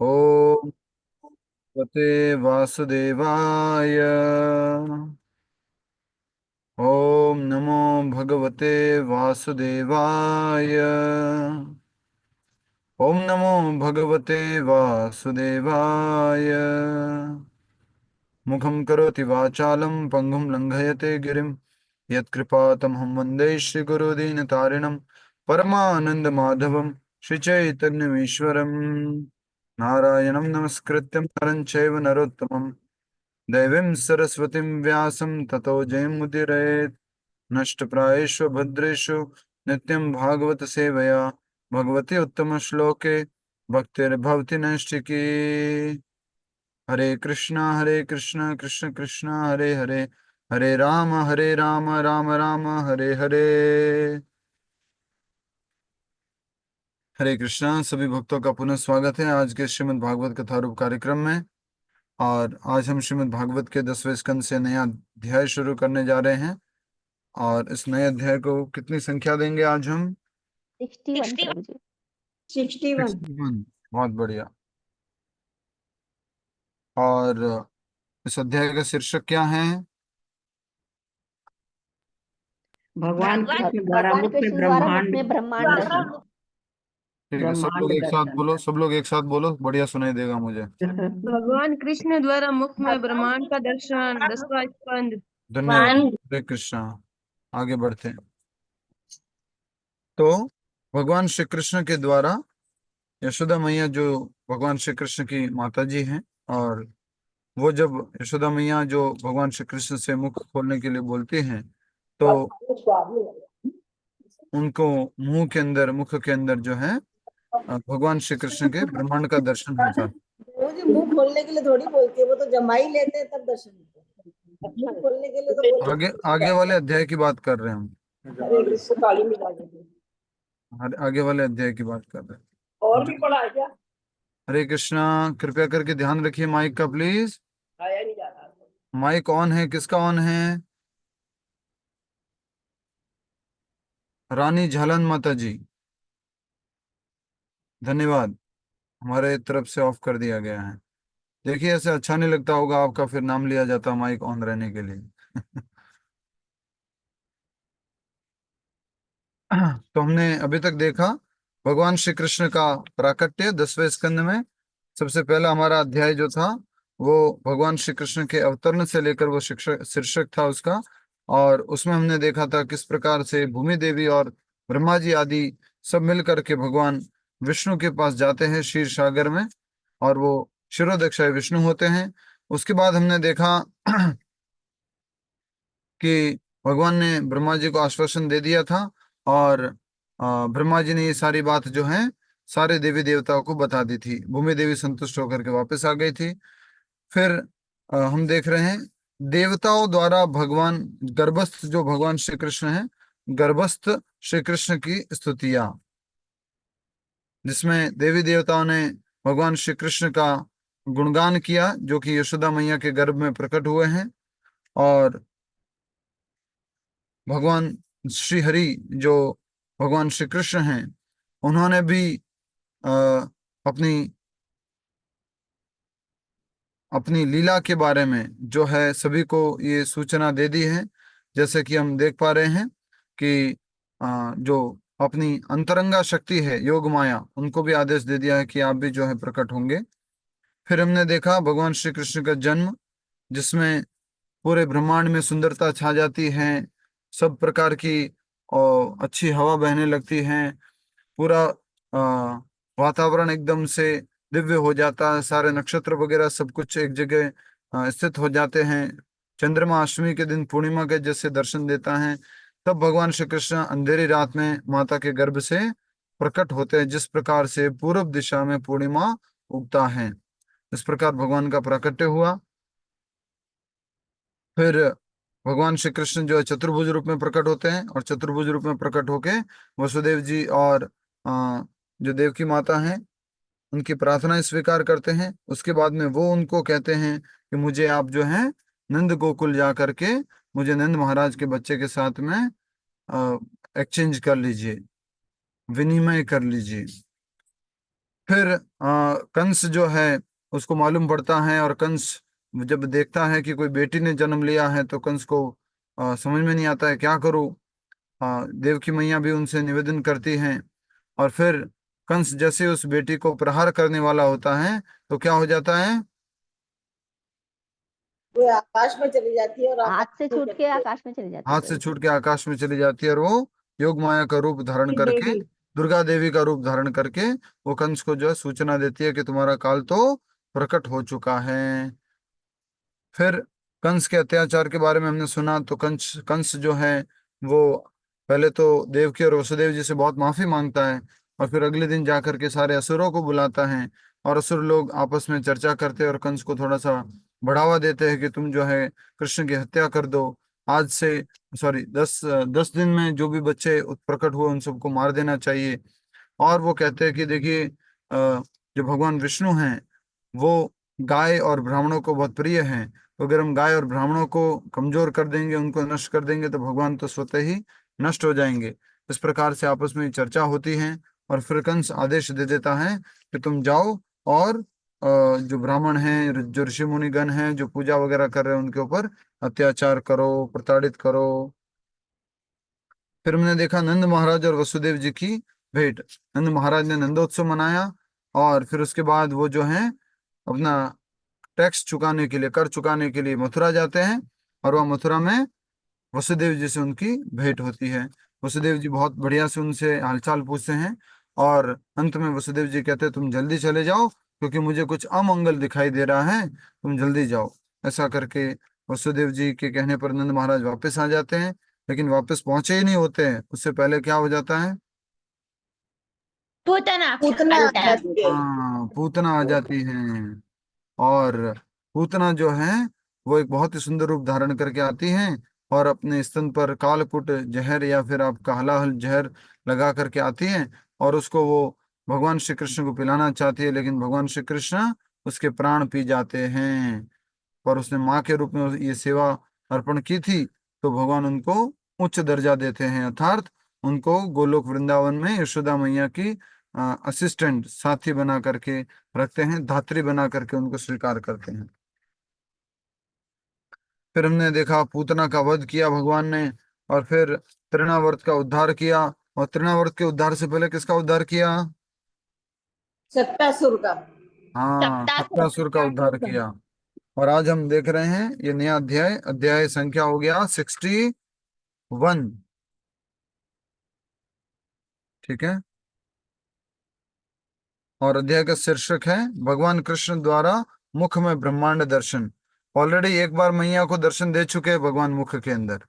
ओम भगवते वासुदेवाय। ओम नमो भगवते वासुदेवाय। ओम नमो भगवते वासुदेवाय। मुखं करोति वाचालं पंगुं लंघयते गिरिं यत्कृपातमहं वन्दे श्रीगुरुदीनतारिणं परमानन्दमाधवं श्रीचैतन्यमीश्वरम्। नारायणं नमस्कृत्यं नरं चैव नरोत्तमं दैवीं सरस्वतीं व्यासं ततो जयमुदीरयेत्। नष्टप्रायेषु भद्रेषु नित्यं भागवत सेवया भगवती उत्तमश्लोके भक्तिर्भवति नैष्ठिकी। हरे कृष्णा कृष्ण कृष्ण हरे हरे, हरे राम राम राम हरे हरे। हरे कृष्णा। सभी भक्तों का पुनः स्वागत है आज के श्रीमद् भागवत कथा रूप कार्यक्रम में। और आज हम श्रीमद् भागवत के 10वें स्कंद से नया अध्याय शुरू करने जा रहे हैं। और इस नए अध्याय को कितनी संख्या देंगे आज हम? 61 प्रभु जी। 61। 61। बहुत बढ़िया। और इस अध्याय का शीर्षक क्या है? भगवान कृष्ण द्वारा मुख में कृष्ण द्वारा मुख ब्रह्मांड में ब्रह्मांड दर्शन। ठीक है, सब लोग एक साथ बोलो, सब लोग एक साथ बोलो, बढ़िया सुनाई देगा मुझे। भगवान कृष्ण द्वारा मुख में ब्रह्मांड का दर्शन। 10वां स्कंद। धन्यवाद। हरे कृष्णा। आगे बढ़ते हैं। तो भगवान श्री कृष्ण के द्वारा यशोदा मैया, जो भगवान श्री कृष्ण की माता जी हैं, और वो जब यशोदा मैया जो भगवान श्री कृष्ण से मुख खोलने के लिए बोलती हैं, तो उनको मुख के अंदर जो है भगवान श्री कृष्ण के ब्रह्मांड का दर्शन होता है। वो जी मुंह खोलने के लिए थोड़ी बोलती है, वो तो जमाई लेते हैं तब दर्शन होता है। मुंह खोलने के लिए तो आगे आगे वाले अध्याय की बात कर रहे हैं हम। हरे कृष्ण काली मिला देते आगे वाले अध्याय की बात कर रहे हैं। और भी पढ़ा है क्या? हरे कृष्णा। कृपया करके ध्यान रखिए माइक का, प्लीज। आया नहीं जा रहा। माइक ऑन है, किसका ऑन है? रानी झालन माता जी, धन्यवाद। हमारे तरफ से ऑफ कर दिया गया है। देखिए, ऐसे अच्छा नहीं लगता होगा आपका, फिर नाम लिया जाता माइक ऑन रहने के लिए। तो हमने अभी तक देखा भगवान श्री कृष्ण का प्राकट्य 10वें स्कंद में। सबसे पहला हमारा अध्याय जो था वो भगवान श्री कृष्ण के अवतरण से लेकर वो शिक्षक शीर्षक था उसका। और उसमें हमने देखा था किस प्रकार से भूमि देवी और ब्रह्मा जी आदि सब मिलकर के भगवान विष्णु के पास जाते हैं क्षीर सागर में, और वो शिरोदक्षाय विष्णु होते हैं। उसके बाद हमने देखा कि भगवान ने ब्रह्मा जी को आश्वासन दे दिया था, और ब्रह्मा जी ने ये सारी बात जो है सारे देवी देवताओं को बता दी थी। भूमि देवी संतुष्ट होकर के वापस आ गई थी। फिर हम देख रहे हैं देवताओं द्वारा भगवान गर्भस्थ जो भगवान श्री कृष्ण है, गर्भस्थ श्री कृष्ण की स्तुतियां, जिसमें देवी देवताओं ने भगवान श्री कृष्ण का गुणगान किया, जो कि यशोदा मैया के गर्भ में प्रकट हुए हैं। और भगवान श्री हरि जो भगवान श्री कृष्ण हैं, उन्होंने भी अ, अपनी अपनी लीला के बारे में जो है सभी को ये सूचना दे दी है। जैसे कि हम देख पा रहे हैं कि जो अपनी अंतरंगा शक्ति है योग माया, उनको भी आदेश दे दिया है कि आप भी जो है प्रकट होंगे। फिर हमने देखा भगवान श्री कृष्ण का जन्म, जिसमें पूरे ब्रह्मांड में सुंदरता छा जाती है, सब प्रकार की अच्छी हवा बहने लगती है, पूरा वातावरण एकदम से दिव्य हो जाता है, सारे नक्षत्र वगैरह सब कुछ एक जगह स्थित हो जाते हैं। चंद्रमा अष्टमी के दिन पूर्णिमा के जैसे दर्शन देता है। तब भगवान श्री कृष्ण अंधेरी रात में माता के गर्भ से प्रकट होते हैं, जिस प्रकार से पूर्व दिशा में पूर्णिमा उगता है। इस प्रकार भगवान का प्राकट्य हुआ। फिर भगवान श्री कृष्ण जो है चतुर्भुज रूप में प्रकट होते हैं, और चतुर्भुज रूप में प्रकट होके वसुदेव जी और जो देवकी माता हैं उनकी प्रार्थनाएं स्वीकार करते हैं। उसके बाद में वो उनको कहते हैं कि मुझे आप जो है नंद गोकुल जा करके मुझे नंद महाराज के बच्चे के साथ में एक्सचेंज कर लीजिए, विनिमय कर लीजिए। फिर कंस जो है उसको मालूम पड़ता है, और कंस जब देखता है कि कोई बेटी ने जन्म लिया है तो कंस को समझ में नहीं आता है क्या करूं। देवकी मैया भी उनसे निवेदन करती हैं, और फिर कंस जैसे उस बेटी को प्रहार करने वाला होता है तो क्या हो जाता है? वो आकाश में चली जाती है और हाथ आकाश से में छूट के चली आकाश में चली जाती है हाथ से प्रभु जी। छूट के आकाश में चली जाती है, और वो योग माया का रूप धारण करके, देवी। दुर्गा देवी का रूप धारण करके, वो कंस को जो है सूचना देती है कि तुम्हारा काल तो प्रकट हो चुका है। फिर कंस के अत्याचार के बारे में हमने सुना, तो कंस कंस जो है वो पहले तो देवकी और वसुदेव जी से बहुत माफी मांगता है, और फिर अगले दिन जाकर के सारे असुरों को बुलाता है, और असुर लोग आपस में चर्चा करते हैं और कंस को थोड़ा सा बढ़ावा देते हैं कि तुम जो है कृष्ण की हत्या कर दो। आज से, सॉरी, 10 दिन में जो भी बच्चे प्रकट हुए उन सबको मार देना चाहिए। और वो कहते हैं कि देखिए, जो भगवान विष्णु हैं वो गाय और ब्राह्मणों को बहुत प्रिय हैं, तो अगर हम गाय और ब्राह्मणों को कमजोर कर देंगे, उनको नष्ट कर देंगे, तो भगवान तो स्वतः ही नष्ट हो जाएंगे। इस प्रकार से आपस में चर्चा होती है, और फिर कंस आदेश दे देता है कि तुम जाओ और जो ब्राह्मण हैं, जो ऋषि मुनिगण हैं, जो पूजा वगैरह कर रहे हैं, उनके ऊपर अत्याचार करो, प्रताड़ित करो। फिर हमने देखा नंद महाराज और वसुदेव जी की भेंट। नंद महाराज ने नंदोत्सव मनाया, और फिर उसके बाद वो जो है अपना टैक्स चुकाने के लिए, कर चुकाने के लिए मथुरा जाते हैं, और वह मथुरा में वसुदेव जी से उनकी भेंट होती है। वसुदेव जी बहुत बढ़िया से उनसे हालचाल पूछते हैं, और अंत में वसुदेव जी कहते हैं तुम जल्दी चले जाओ, क्योंकि मुझे कुछ अमंगल दिखाई दे रहा है, तुम जल्दी जाओ। ऐसा करके वसुदेव जी के कहने पर नंद महाराज वापस आ जाते हैं, लेकिन वापस पहुंचे ही नहीं होते हैं, उससे पहले क्या हो जाता है? पूतना आ जाती है। हाँ, पूतना आ जाती है। और पूतना जो है वो एक बहुत ही सुंदर रूप धारण करके आती हैं, और अपने स्तन पर कालकुट जहर या फिर आपका हलाहल जहर लगा करके आती हैं, और उसको वो भगवान श्री कृष्ण को पिलाना चाहती है, लेकिन भगवान श्री कृष्ण उसके प्राण पी जाते हैं। पर उसने माँ के रूप में ये सेवा अर्पण की थी, तो भगवान उनको उच्च दर्जा देते हैं, अर्थात उनको गोलोक वृंदावन में यशोदा मैया की असिस्टेंट, साथी बना करके रखते हैं, धात्री बना करके उनको स्वीकार करते हैं। फिर हमने देखा पूतना का वध किया भगवान ने, और फिर तृणावर्त का उद्धार किया, और तृणावर्त के उद्धार से पहले किसका उद्धार किया? सत्तासुर का। हाँ, सत्तासुर का उद्धार किया। और आज हम देख रहे हैं ये नया अध्याय, अध्याय संख्या हो गया 61। ठीक है। और अध्याय का शीर्षक है भगवान कृष्ण द्वारा मुख में ब्रह्मांड दर्शन। ऑलरेडी एक बार मैया को दर्शन दे चुके हैं भगवान मुख के अंदर।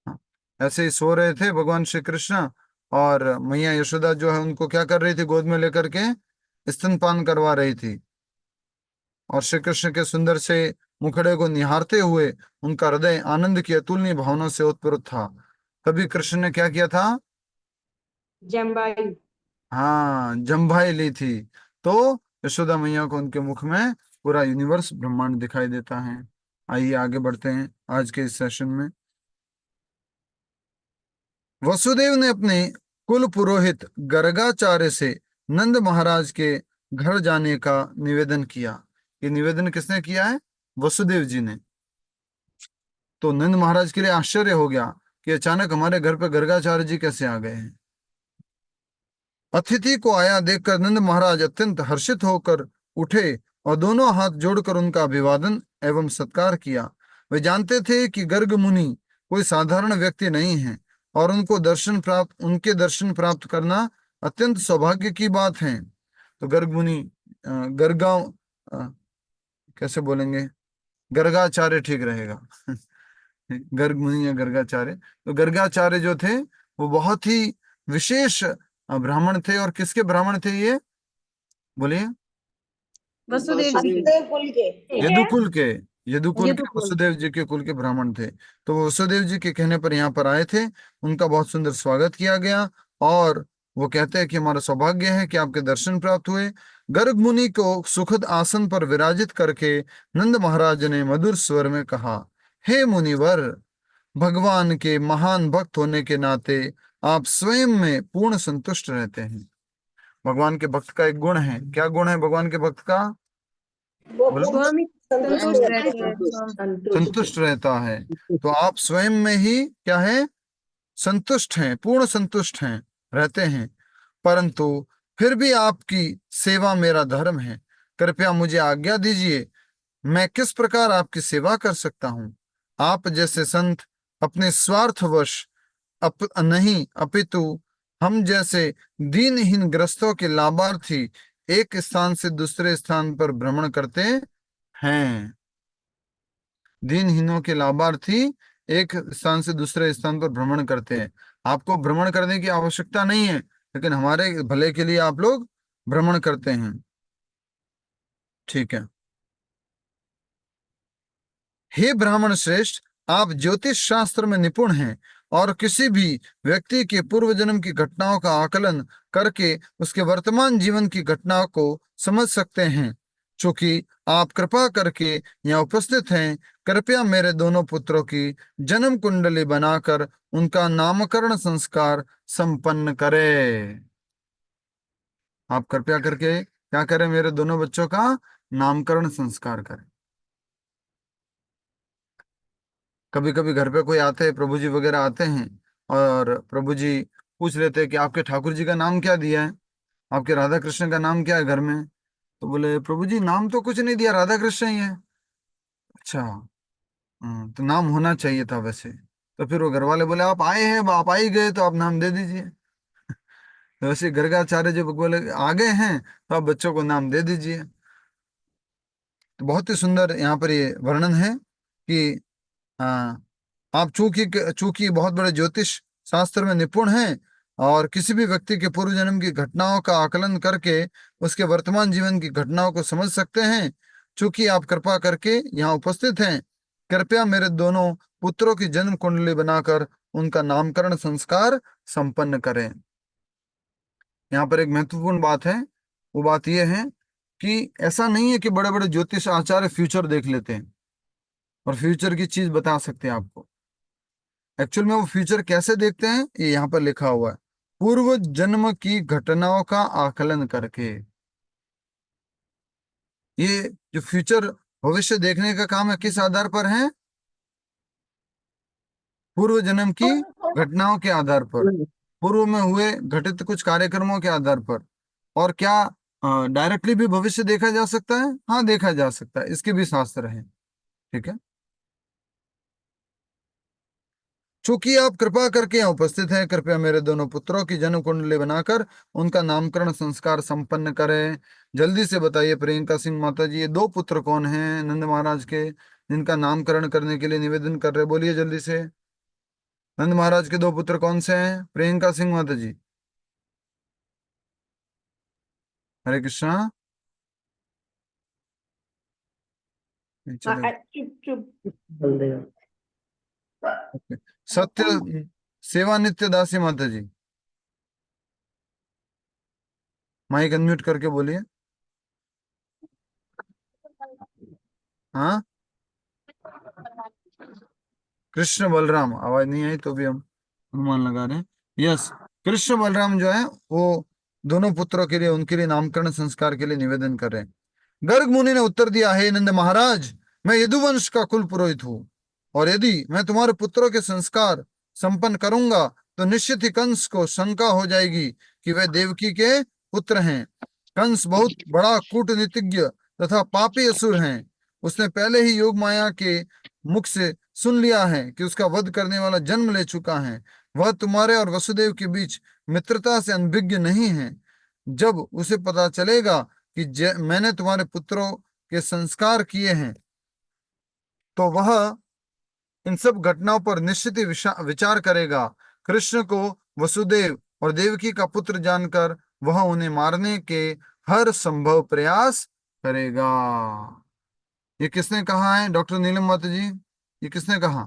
हाँ, ऐसे ही सो रहे थे भगवान श्री कृष्ण, और मैया यशोदा जो है उनको क्या कर रही थी, गोद में लेकर के स्तनपान करवा रही थी, और श्री कृष्ण के सुंदर से मुखड़े को निहारते हुए उनका हृदय आनंद की अतुलनीय भावना से उत्प्रोत था। तभी कृष्ण ने क्या किया था? जम्बाई। हाँ, जम्भाई ली थी। तो यशोदा मैया को उनके मुख में पूरा यूनिवर्स ब्रह्मांड दिखाई देता है। आइए आगे बढ़ते हैं आज के इस सेशन में। वसुदेव ने अपने कुल पुरोहित गर्गाचार्य से नंद महाराज के घर जाने का निवेदन किया। ये निवेदन किसने किया है? वसुदेव जी ने। तो नंद महाराज के लिए आश्चर्य हो गया कि अचानक हमारे घर पे गर्गाचार्य जी कैसे आ गए हैं। अतिथि को आया देखकर नंद महाराज अत्यंत हर्षित होकर उठे, और दोनों हाथ जोड़कर उनका अभिवादन एवं सत्कार किया। वे जानते थे कि गर्ग मुनि कोई साधारण व्यक्ति नहीं है, और उनके दर्शन प्राप्त करना अत्यंत सौभाग्य की बात है। तो गर्ग मुनि, गर्गांव, कैसे बोलेंगे, गर्गाचार्य ठीक रहेगा। गर्ग मुनि या गर्गाचार्य। तो गर्गाचार्य जो थे वो बहुत ही विशेष ब्राह्मण थे। और किसके ब्राह्मण थे ये? बोलिए। वसुदेव जी। वसुदेव कुल के। यदुकुल के। यदुकुल के यदुकुल। वसुदेव जी के कुल के ब्राह्मण थे। तो वो वसुदेव जी के कहने पर यहाँ पर आए थे। उनका बहुत सुंदर स्वागत किया गया, और वो कहते हैं कि हमारा सौभाग्य है कि आपके दर्शन प्राप्त हुए। गर्ग मुनि को सुखद आसन पर विराजित करके नंद महाराज ने मधुर स्वर में कहा, हे मुनिवर, भगवान के महान भक्त होने के नाते आप स्वयं में पूर्ण संतुष्ट रहते हैं। भगवान के भक्त का एक गुण है। क्या गुण है भगवान के भक्त का? वो बोलो। स्वामी संतुष्ट संतुष्ट रहते रहते हैं। हैं स्वामी। संतुष्ट रहता है। तो आप स्वयं में ही क्या है? संतुष्ट हैं, पूर्ण संतुष्ट हैं, रहते हैं। परंतु फिर भी आपकी सेवा मेरा धर्म है। कृपया मुझे आज्ञा दीजिए, मैं किस प्रकार आपकी सेवा कर सकता हूं? आप जैसे संत अपने स्वार्थवश नहीं, अपितु हम जैसे दीनहीन ग्रस्तों के लाभार्थी एक स्थान से दूसरे स्थान पर भ्रमण करते हैं। दीनहीनों के लाभार्थी एक स्थान से दूसरे स्थान पर भ्रमण करते हैं। आपको भ्रमण करने की आवश्यकता नहीं है, लेकिन हमारे भले के लिए आप लोग भ्रमण करते हैं। ठीक है। हे ब्राह्मण श्रेष्ठ, आप ज्योतिष शास्त्र में निपुण हैं और किसी भी व्यक्ति के पूर्व जन्म की घटनाओं का आकलन करके उसके वर्तमान जीवन की घटनाओं को समझ सकते हैं। चूंकि आप कृपा करके यहाँ उपस्थित हैं, कृपया मेरे दोनों पुत्रों की जन्म कुंडली बनाकर उनका नामकरण संस्कार संपन्न करें। आप कृपया करके क्या करें? मेरे दोनों बच्चों का नामकरण संस्कार करें। कभी कभी घर पे कोई आते हैं, प्रभु जी वगैरह आते हैं, और प्रभु जी पूछ लेते हैं कि आपके ठाकुर जी का नाम क्या दिया है, आपके राधा कृष्ण का नाम क्या है घर में? तो बोले प्रभु जी नाम तो कुछ नहीं दिया, राधा कृष्ण ही है। अच्छा, तो नाम होना चाहिए था वैसे। तो फिर वो घर वाले बोले आप आए हैं, आप आ ही गए तो आप नाम दे दीजिए। तो वैसे घर का आचार्य जी बोले आ गए हैं तो आप बच्चों को नाम दे दीजिए। तो बहुत ही सुंदर यहाँ पर ये वर्णन है कि आप चूंकि चूंकि बहुत बड़े ज्योतिष शास्त्र में निपुण हैं और किसी भी व्यक्ति के पूर्व जन्म की घटनाओं का आकलन करके उसके वर्तमान जीवन की घटनाओं को समझ सकते हैं, चूंकि आप कृपा करके यहाँ उपस्थित हैं, कृपया मेरे दोनों पुत्रों की जन्म कुंडली बनाकर उनका नामकरण संस्कार संपन्न करें। यहाँ पर एक महत्वपूर्ण बात है। वो बात यह है कि ऐसा नहीं है कि बड़े बड़े ज्योतिष आचार्य फ्यूचर देख लेते हैं और फ्यूचर की चीज बता सकते हैं आपको। एक्चुअल में वो फ्यूचर कैसे देखते हैं ये यहाँ पर लिखा हुआ है, पूर्व जन्म की घटनाओं का आकलन करके। ये जो फ्यूचर भविष्य देखने का काम है किस आधार पर है? पूर्व जन्म की घटनाओं के आधार पर, पूर्व में हुए घटित कुछ कार्यक्रमों के आधार पर। और क्या डायरेक्टली भी भविष्य देखा जा सकता है? हाँ, देखा जा सकता है, इसके भी शास्त्र है। ठीक है। चूंकि आप कृपा करके यहाँ उपस्थित हैं, कृपया मेरे दोनों पुत्रों की जन्म कुंडली बनाकर उनका नामकरण संस्कार संपन्न करें। जल्दी से बताइए प्रियंका सिंह माता जी, ये दो पुत्र कौन हैं नंद महाराज के जिनका नामकरण करने के लिए निवेदन कर रहे? बोलिए जल्दी से। नंद महाराज के दो पुत्र कौन से हैं प्रियंका सिंह माता जी? हरे कृष्णा। चलो, चुप चुप। ओके। सत्य सेवा नित्य दासी माता जी, माइक अनम्यूट करके बोलिए। हाँ, कृष्ण बलराम, आवाज नहीं आई तो भी हम अनुमान लगा रहे हैं। यस, कृष्ण बलराम जो है वो दोनों पुत्रों के लिए, उनके लिए नामकरण संस्कार के लिए निवेदन कर रहे हैं। गर्ग मुनि ने उत्तर दिया, हे नंद महाराज, मैं यदुवंश का कुल पुरोहित हूँ, और यदि मैं तुम्हारे पुत्रों के संस्कार संपन्न करूंगा तो निश्चित ही कंस को शंका हो जाएगी कि वे देवकी के पुत्र हैं। कंस बहुत बड़ा कूटनीतिज्ञ तथा पापी असुर हैं। उसने पहले ही योग माया के मुख से सुन लिया है कि उसका वध करने वाला जन्म ले चुका है। वह तुम्हारे और वसुदेव के बीच मित्रता से अनभिज्ञ नहीं है। जब उसे पता चलेगा कि मैंने तुम्हारे पुत्रों के संस्कार किए हैं तो वह इन सब घटनाओं पर निश्चित ही विचार करेगा। कृष्ण को वसुदेव और देवकी का पुत्र जानकर वह उन्हें मारने के हर संभव प्रयास करेगा। ये किसने कहा है डॉक्टर नीलम माता जी? ये किसने कहा?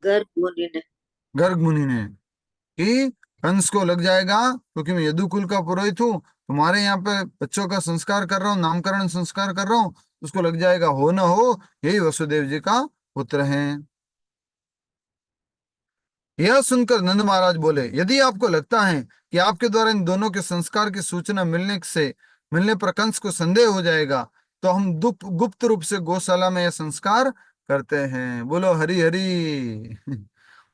गर्ग मुनि ने। गर्ग मुनि ने। कि कंस को लग जाएगा क्योंकि मैं यदुकुल का पुरोहित हूँ, तुम्हारे यहाँ पे बच्चों का संस्कार कर रहा हूँ, नामकरण संस्कार कर रहा हूँ, उसको लग जाएगा हो ना हो यही वसुदेव जी का पुत्र है। यह सुनकर नंद महाराज बोले, यदि आपको लगता है कि आपके द्वारा इन दोनों के संस्कार की सूचना मिलने पर कंस को संदेह हो जाएगा, तो हम गुप्त रूप से गौशाला में यह संस्कार करते हैं। बोलो हरि हरि।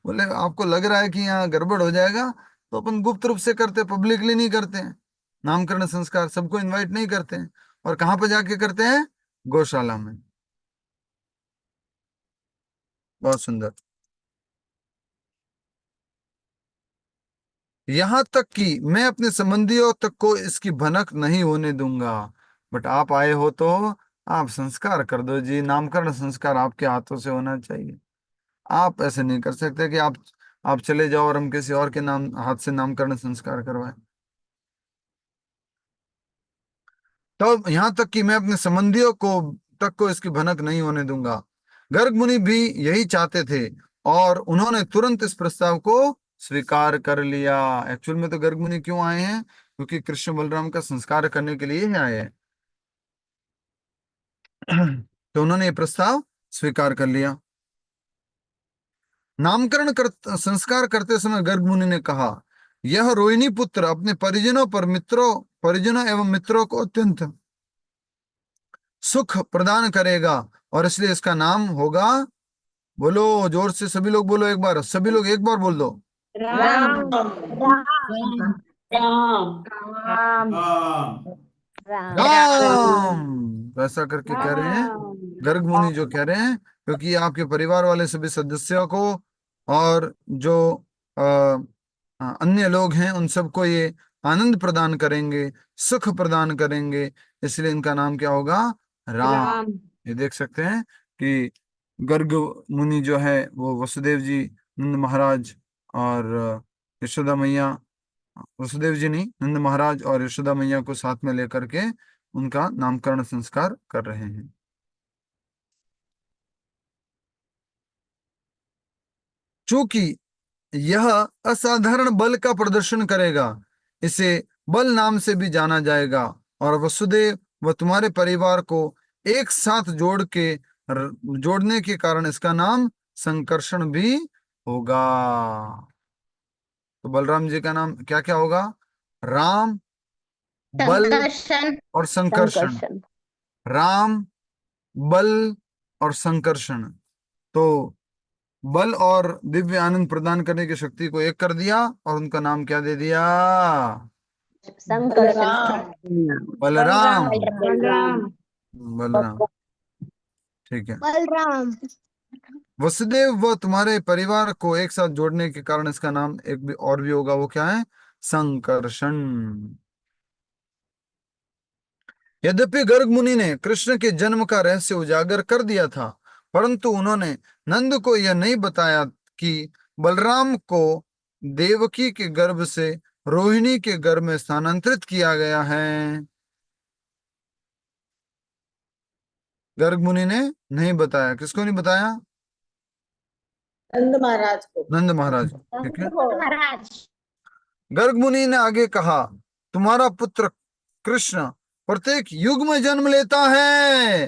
बोले आपको लग रहा है कि यहाँ गड़बड़ हो जाएगा, तो अपन गुप्त रूप से करते, पब्लिकली नहीं करते हैं। नामकरण संस्कार सबको इनवाइट नहीं करते हैं। और कहाँ पर जाके करते हैं? गौशाला में। बहुत सुंदर। यहां तक कि मैं अपने संबंधियों तक को इसकी भनक नहीं होने दूंगा। बट आप आए हो तो आप संस्कार कर दो जी। नामकरण संस्कार आपके हाथों से होना चाहिए। आप ऐसे नहीं कर सकते कि आप चले जाओ और हम किसी और के नाम हाथ से नामकरण संस्कार करवाएं। तो यहां तक कि मैं अपने संबंधियों को तक को इसकी भनक नहीं होने दूंगा। गर्ग मुनि भी यही चाहते थे और उन्होंने तुरंत इस प्रस्ताव को स्वीकार कर लिया। एक्चुअल में तो गर्ग मुनि क्यों आए हैं? क्योंकि कृष्ण बलराम का संस्कार करने के लिए ही आए हैं। तो उन्होंने ये प्रस्ताव स्वीकार कर लिया। संस्कार करते समय गर्ग मुनि ने कहा, यह रोहिणी पुत्र अपने परिजनों एवं मित्रों को अत्यंत सुख प्रदान करेगा और इसलिए इसका नाम होगा, बोलो जोर से सभी लोग बोलो, एक बार सभी लोग एक बार बोल दो, राम। राम राम राम राम राम। तो ऐसा करके कह रहे हैं राम गर्ग मुनि, जो कह रहे हैं क्योंकि ये आपके परिवार वाले सभी सदस्यों को और जो अन्य लोग हैं उन सबको ये आनंद प्रदान करेंगे, सुख प्रदान करेंगे, इसलिए इनका नाम क्या होगा? राम। ये देख सकते हैं कि गर्ग मुनि जो है वो वसुदेव जी, नंद महाराज और यशोदा मैया, वसुदेव जी नहीं, नंद महाराज और यशोदा मैया को साथ में लेकर के उनका नामकरण संस्कार कर रहे हैं। चूंकि यह असाधारण बल का प्रदर्शन करेगा, इसे बल नाम से भी जाना जाएगा और वसुदेव व तुम्हारे परिवार को एक साथ जोड़ने के कारण इसका नाम संकर्षण भी होगा। तो बलराम जी का नाम क्या क्या होगा? राम, बल संकर्षण और संकर्षण। संकर्षण राम, बल और संकर्षण। तो बल और दिव्य आनंद प्रदान करने की शक्ति को एक कर दिया और उनका नाम क्या दे दिया? संकर्षण बलराम। बलराम। बलराम। ठीक है। बलराम वसुदेव व तुम्हारे परिवार को एक साथ जोड़ने के कारण इसका नाम एक भी और भी होगा, वो क्या है? संकर्षण। यद्यपि गर्ग मुनि ने कृष्ण के जन्म का रहस्य उजागर कर दिया था, परंतु उन्होंने नंद को यह नहीं बताया कि बलराम को देवकी के गर्भ से रोहिणी के गर्भ में स्थानांतरित किया गया है। गर्ग मुनि ने नहीं बताया। किसको नहीं बताया? नंद महाराज को। नंद महाराज। ठीक है। महाराज गर्ग मुनि ने आगे कहा, तुम्हारा पुत्र कृष्ण प्रत्येक युग में जन्म लेता है।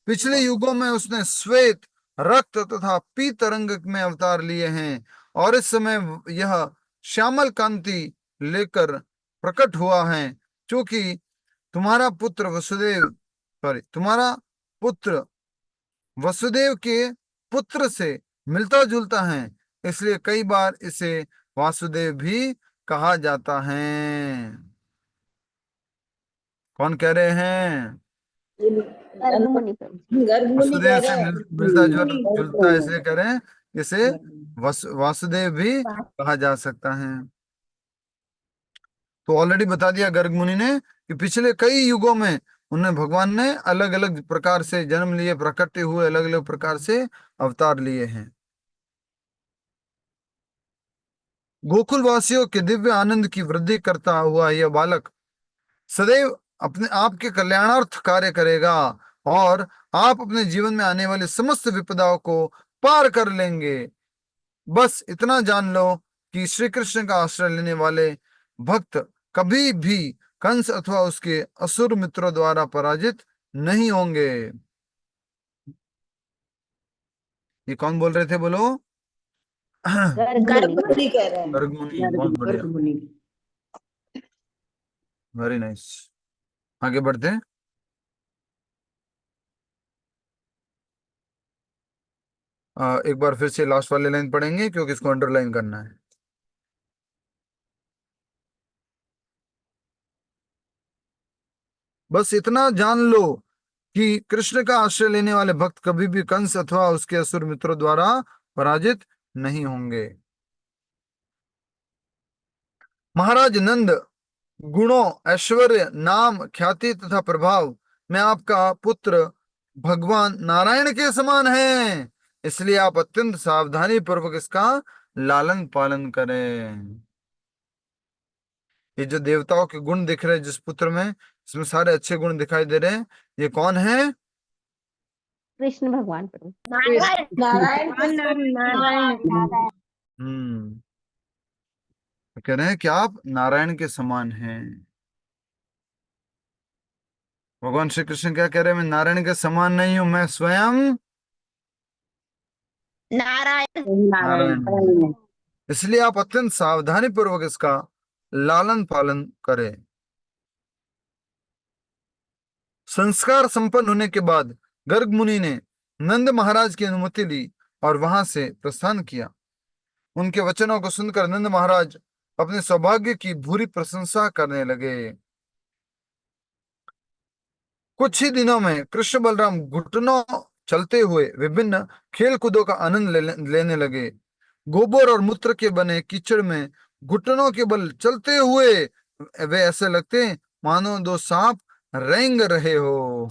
पिछले युगों में उसने श्वेत, रक्त तथा पीत रंग में अवतार लिए हैं और इस समय यह श्यामल कांति लेकर प्रकट हुआ है। क्योंकि तुम्हारा पुत्र वसुदेव के पुत्र से मिलता जुलता है, इसलिए कई बार इसे वासुदेव भी कहा जाता है। कौन कह रहे हैं? गर्ग मुनि गर्ग मुनि कह वसुदेव से रहे हैं। मिलता जुलता है, इसलिए कह रहे हैं इसे वासुदेव भी कहा जा सकता है। तो ऑलरेडी बता दिया गर्ग मुनि ने कि पिछले कई युगों में उन्हें भगवान ने अलग अलग प्रकार से जन्म लिए, प्रकट हुए, अलग अलग प्रकार से अवतार लिए हैं। गोकुल वासियों के दिव्य आनंद की वृद्धि करता हुआ यह बालक सदैव अपने आप के कल्याणार्थ कार्य करेगा और आप अपने जीवन में आने वाली समस्त विपदाओं को पार कर लेंगे। बस इतना जान लो कि श्री कृष्ण का आश्रय लेने वाले भक्त कभी भी कंस अथवा उसके असुर मित्रों द्वारा पराजित नहीं होंगे। ये कौन बोल रहे थे? बोलो। गर्ग मुनि। मुनि कह रहे हैं। गर्ग मुनि, बहुत बढ़िया, गर्ग मुनि। Very nice. आगे बढ़ते हैं। एक बार फिर से लास्ट वाले लाइन पढ़ेंगे क्योंकि इसको अंडरलाइन करना है। बस इतना जान लो कि कृष्ण का आश्रय लेने वाले भक्त कभी भी कंस अथवा उसके असुर मित्रों द्वारा पराजित नहीं होंगे। महाराज नंद, गुणों, ऐश्वर्य, नाम, ख्याति तथा प्रभाव में आपका पुत्र भगवान नारायण के समान है, इसलिए आप अत्यंत सावधानी पूर्वक इसका लालन पालन करें। ये जो देवताओं के गुण दिख रहे हैं जिस पुत्र में, इसमें सारे अच्छे गुण दिखाई दे रहे हैं। ये कौन है? कृष्ण भगवान प्रभु। नारायण के नारायण। हम्म तो कह रहे हैं कि आप नारायण के समान हैं। भगवान श्री कृष्ण क्या कह रहे हैं? मैं नारायण के समान नहीं हूं, मैं स्वयं नारायण। नारायण हूं। इसलिए आप अत्यंत सावधानी पूर्वक इसका लालन पालन करें। संस्कार संपन्न होने के बाद गर्ग मुनि ने नंद महाराज की अनुमति ली और वहां से प्रस्थान किया। उनके वचनों को सुनकर नंद महाराज अपने सौभाग्य की भूरी प्रशंसा करने लगे। कुछ ही दिनों में कृष्ण बलराम घुटनों चलते हुए विभिन्न खेल कूदों का आनंद लेने लगे। गोबर और मूत्र के बने कीचड़ में घुटनों के बल चलते हुए वे ऐसे लगते मानो दो सांप रेंग रहे हो।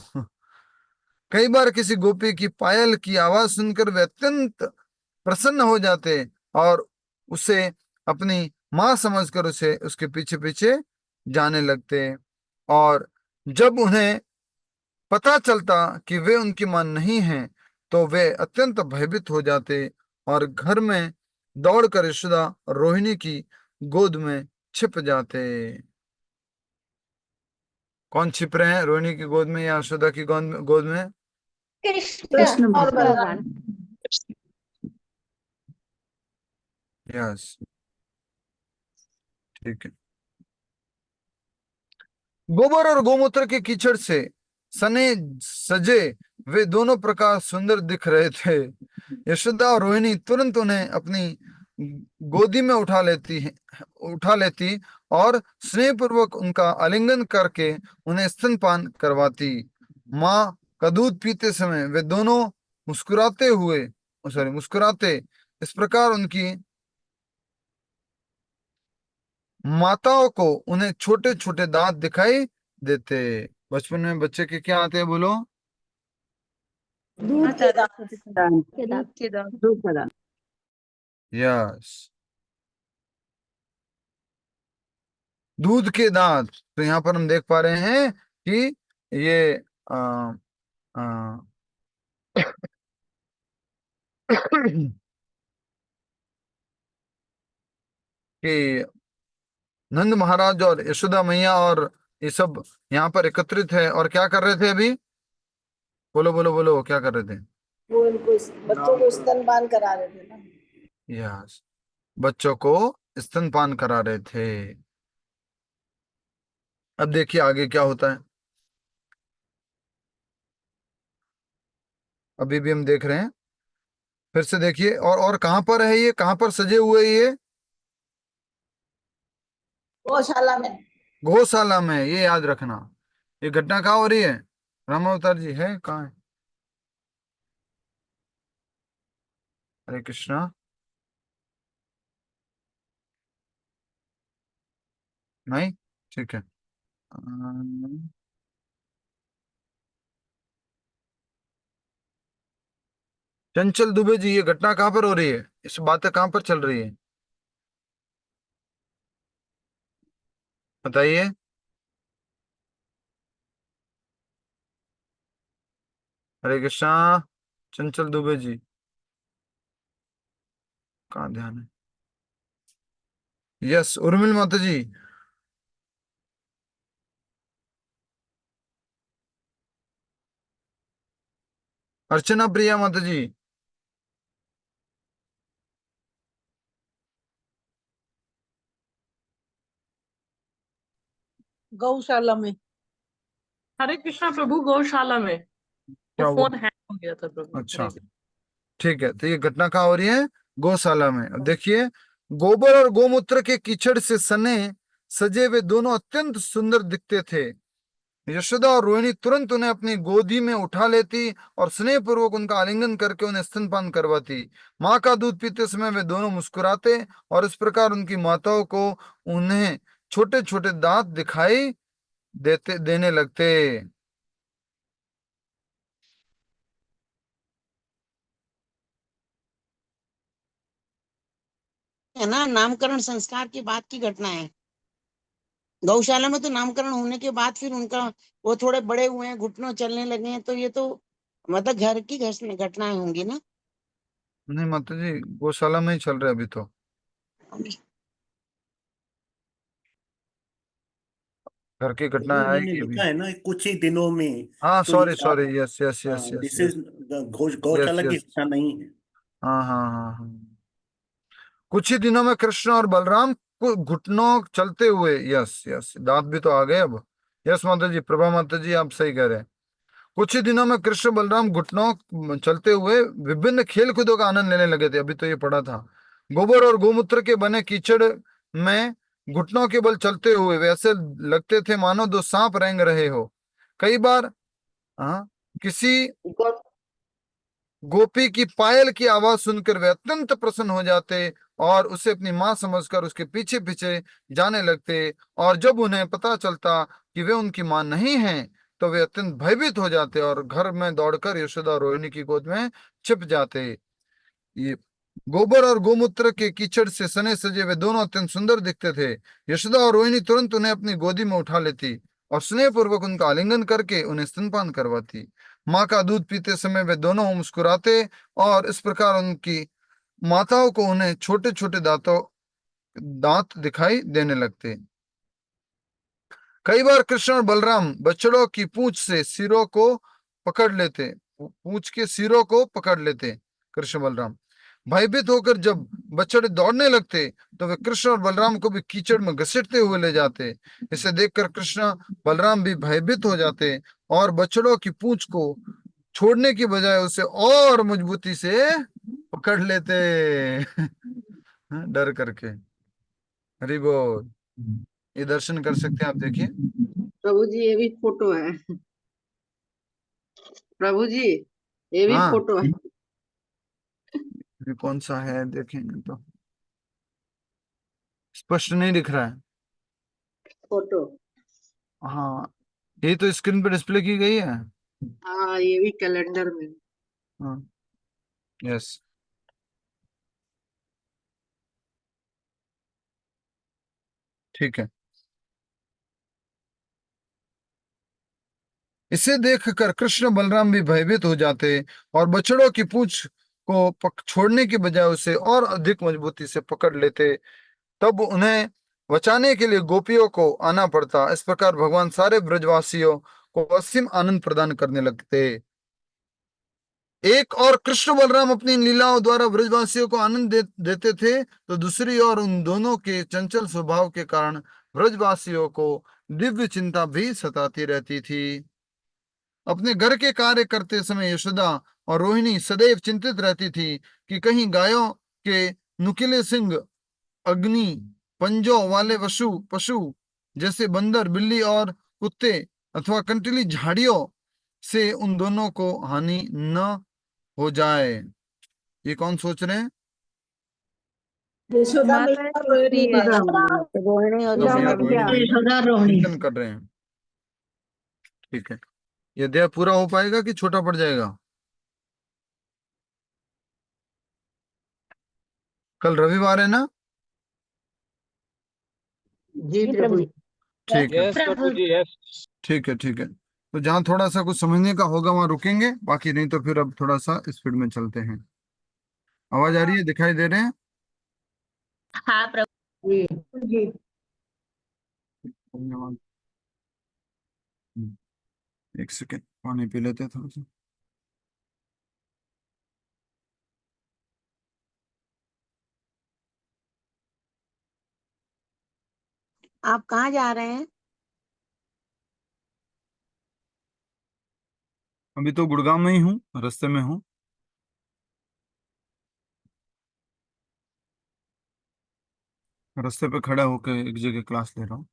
कई बार किसी गोपी की पायल की आवाज सुनकर वे अत्यंत प्रसन्न हो जाते और उसे अपनी मां समझकर उसे उसके पीछे पीछे जाने लगते। और जब उन्हें पता चलता कि वे उनकी मां नहीं हैं, तो वे अत्यंत भयभीत हो जाते और घर में दौड़कर यशोदा और रोहिणी की गोद में छिप जाते। कौन छिप रहे हैं? रोहिणी की गोद में या यशोदा की गोद में? कृष्ण और भगवान। यस, ठीक है। गोबर और गोमूत्र के कीचड़ से सने सजे वे दोनों प्रकार सुंदर दिख रहे थे। यशोदा और रोहिणी तुरंत उन्हें अपनी गोदी में उठा लेती और स्नेहपूर्वक उनका आलिंगन करके उन्हें स्तनपान करवाती। माँ का दूध पीते समय वे दोनों मुस्कुराते इस प्रकार उनकी माताओं को उन्हें छोटे छोटे दांत दिखाई देते। बचपन में बच्चे के क्या आते हैं, बोलो? दूध के दांत। दूध के दांत। यस, दूध के दांत। तो यहाँ पर हम देख पा रहे हैं कि ये आ, आ, कि नंद महाराज और यशोदा मैया और ये सब यहाँ पर एकत्रित है और क्या कर रहे थे अभी? बोलो बोलो बोलो, क्या कर रहे थे? वो इनको बच्चों को स्तनपान करा रहे थे ना। यस, बच्चों को स्तनपान करा रहे थे। अब देखिए आगे क्या होता है। अभी भी हम देख रहे हैं, फिर से देखिए। और कहां पर है ये? कहां पर सजे हुए ये? गौशाला में। गौशाला में, ये याद रखना। ये घटना कहाँ हो रही है? रामावतार जी है कहाँ है? हरे कृष्णा। नहीं, ठीक है। चंचल दुबे जी, ये घटना कहाँ पर हो रही है? इस बातें कहाँ पर चल रही है, बताइए। हरे कृष्णा। चंचल दुबे जी, कहाँ ध्यान है? यस, उर्मिल माता जी। अर्चना प्रिया माता जी। गौशाला में। हरे कृष्णा प्रभु, गौशाला में क्या वो हुआ? फोन हैंग हो गया था प्रभु। अच्छा, हरे कृष्ण। ठीक है। तो ये घटना कहाँ हो रही है? गौशाला में। अब देखिए, गोबर और गोमूत्र के कीचड़ से सने सजे हुए दोनों अत्यंत सुंदर दिखते थे। यशोदा और रोहिणी तुरंत उन्हें अपनी गोदी में उठा लेती और स्नेह पूर्वक उनका आलिंगन करके उन्हें स्तनपान करवाती। माँ का दूध पीते समय वे दोनों मुस्कुराते और इस प्रकार उनकी माताओं को उन्हें छोटे छोटे दांत दिखाई देने लगते। है ना, नामकरण संस्कार की बात की घटना है। गौशाला में तो नामकरण होने के बाद फिर उनका वो थोड़े बड़े हुए हैं, घुटनों चलने लगे हैं, तो ये तो मतलब घर की घटनाएं होंगी ना। नहीं माता जी, गौशाला में ही चल रहे अभी तो। घर की घटना नहीं, उन्होंने आएगी अभी। लिखा है ना कुछ ही दिनों में। हाँ, तो ये sorry sorry, yes yes yes yes this is yes yes गौशाला की यस। घटना नहीं है। हाँ हाँ हाँ हाँ। कुछ ही दिनों में कृष्ण और बलराम को घुटनों चलते हुए, यस यस, दांत भी तो आ गए अब। यस माता जी, प्रभा माता जी, आप सही कह रहे हैं। कुछ ही दिनों में कृष्ण बलराम घुटनों चलते हुए विभिन्न खेल कूदों का आनंद लेने लगे थे। अभी तो ये पढ़ा था। गोबर और गोमूत्र के बने कीचड़ में घुटनों के बल चलते हुए वैसे लगते थे मानो दो सांप रेंग रहे हो। कई बार, हाँ, किसी गोपी की पायल की आवाज सुनकर वे अत्यंत प्रसन्न हो जाते और उसे अपनी मां समझकर उसके पीछे पीछे जाने लगते। और जब उन्हें पता चलता कि वे उनकी मां नहीं हैं, तो वे अत्यंत भयभीत हो जाते और घर में दौड़कर यशोदा और रोहिणी की गोद में छिप जाते। ये गोबर और गोमूत्र के कीचड़ से सने सजे वे दोनों अत्यंत सुंदर दिखते थे। यशोदा और रोहिणी तुरंत उन्हें अपनी गोदी में उठा लेती और स्नेह पूर्वक उनका आलिंगन करके उन्हें स्तनपान करवाती। माँ का दूध पीते समय वे दोनों मुस्कुराते और इस प्रकार उनकी माताओं को उन्हें छोटे छोटे दांत दिखाई देने लगते। कई बार कृष्ण और बलराम बछड़ों की पूंछ से सिरों को पकड़ लेते पूंछ के सिरों को पकड़ लेते कृष्ण बलराम भयभीत होकर जब बछड़े दौड़ने लगते, तो वे कृष्ण और बलराम को भी कीचड़ में घसीटते हुए ले जाते। इसे देखकर कृष्ण बलराम भी भयभीत हो जाते और बछड़ों की पूंछ को छोड़ने की बजाय उसे और मजबूती से पकड़ लेते। डर करके। हरि बोल। ये दर्शन कर सकते हैं आप, देखिए। प्रभु जी ये भी फोटो है। प्रभु जी ये भी हाँ, फोटो है। ये कौन सा है देखेंगे तो स्पष्ट नहीं दिख रहा है। फोटो। हाँ, ये तो स्क्रीन पर डिस्प्ले की गई है। हाँ ये भी कैलेंडर में। हाँ, यस। ठीक है। इसे देखकर कृष्ण बलराम भी भयभीत हो जाते और बछड़ों की पूंछ को छोड़ने की बजाय उसे और अधिक मजबूती से पकड़ लेते। तब उन्हें बचाने के लिए गोपियों को आना पड़ता। इस प्रकार भगवान सारे ब्रजवासियों को असीम आनंद प्रदान करने लगते। एक और कृष्ण बलराम अपनी इन लीलाओं द्वारा ब्रजवासियों को आनंद देते थे, तो दूसरी ओर उन दोनों के चंचल स्वभाव के कारण ब्रजवासियों को दिव्य चिंता भी सताती रहती थी। अपने घर के कार्य करते समय यशोदा और रोहिणी सदैव चिंतित रहती थी कि कहीं गायों के नुकीले सिंग, अग्नि पंजों वाले पशु पशु जैसे बंदर, बिल्ली और कुत्ते अथवा कंटीली झाड़ियों से उन दोनों को हानि न हो जाए। ये कौन सोच रहे हैं? यशोदा माता मैया और सोचती रोहिणी है। माता। रोहिणी और यशोदा मैया यशोदा रोहिणी मैया। जी चिंतन कर रहे हैं। ठीक है। ये अध्याय पूरा हो पाएगा कि छोटा पड़ जाएगा? कल रविवार है ना? जी जी प्रभु प्रभु जी। जी। ठीक है, यस प्रभु जी, यस। ठीक है, ठीक है। तो जहाँ थोड़ा सा कुछ समझने का होगा वहां रुकेंगे, बाकी नहीं तो फिर अब थोड़ा सा स्पीड में चलते हैं। आवाज आ रही है? दिखाई दे रहे हैं? हाँ प्रभु जी जी। धन्यवाद। एक सेकेंड, पानी पी लेते हैं थोड़ा सा। आप कहाँ जा रहे हैं? अभी तो गुड़गांव में ही हूँ, रास्ते में हूँ। रास्ते पे खड़ा होकर एक जगह क्लास ले रहा हूँ।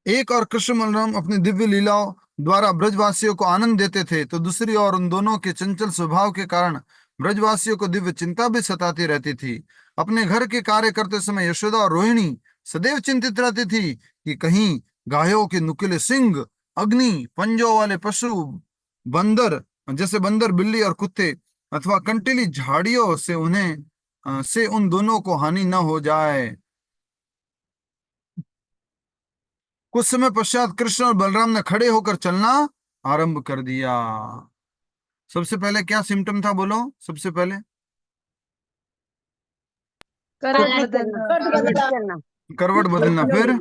एक और कृष्ण बलराम अपनी दिव्य लीलाओं द्वारा ब्रजवासियों को आनंद देते थे, तो दूसरी ओर उन दोनों के चंचल स्वभाव के कारण ब्रजवासियों को दिव्य चिंता भी सताती रहती थी। अपने घर के कार्य करते समय यशोदा और रोहिणी सदैव चिंतित रहती थी कि कहीं गायों के नुकीले सिंग, अग्नि पंजों वाले पशु, बंदर जैसे बंदर, बिल्ली और कुत्ते अथवा कंटीली झाड़ियों से उन दोनों को हानि न हो जाए। कुछ समय पश्चात कृष्ण और बलराम ने खड़े होकर चलना आरंभ कर दिया। सबसे पहले क्या सिम्टम था, बोलो सबसे पहले? करवट नहीं बदलना, कट बदला, चलना, करवट बदलना, फिर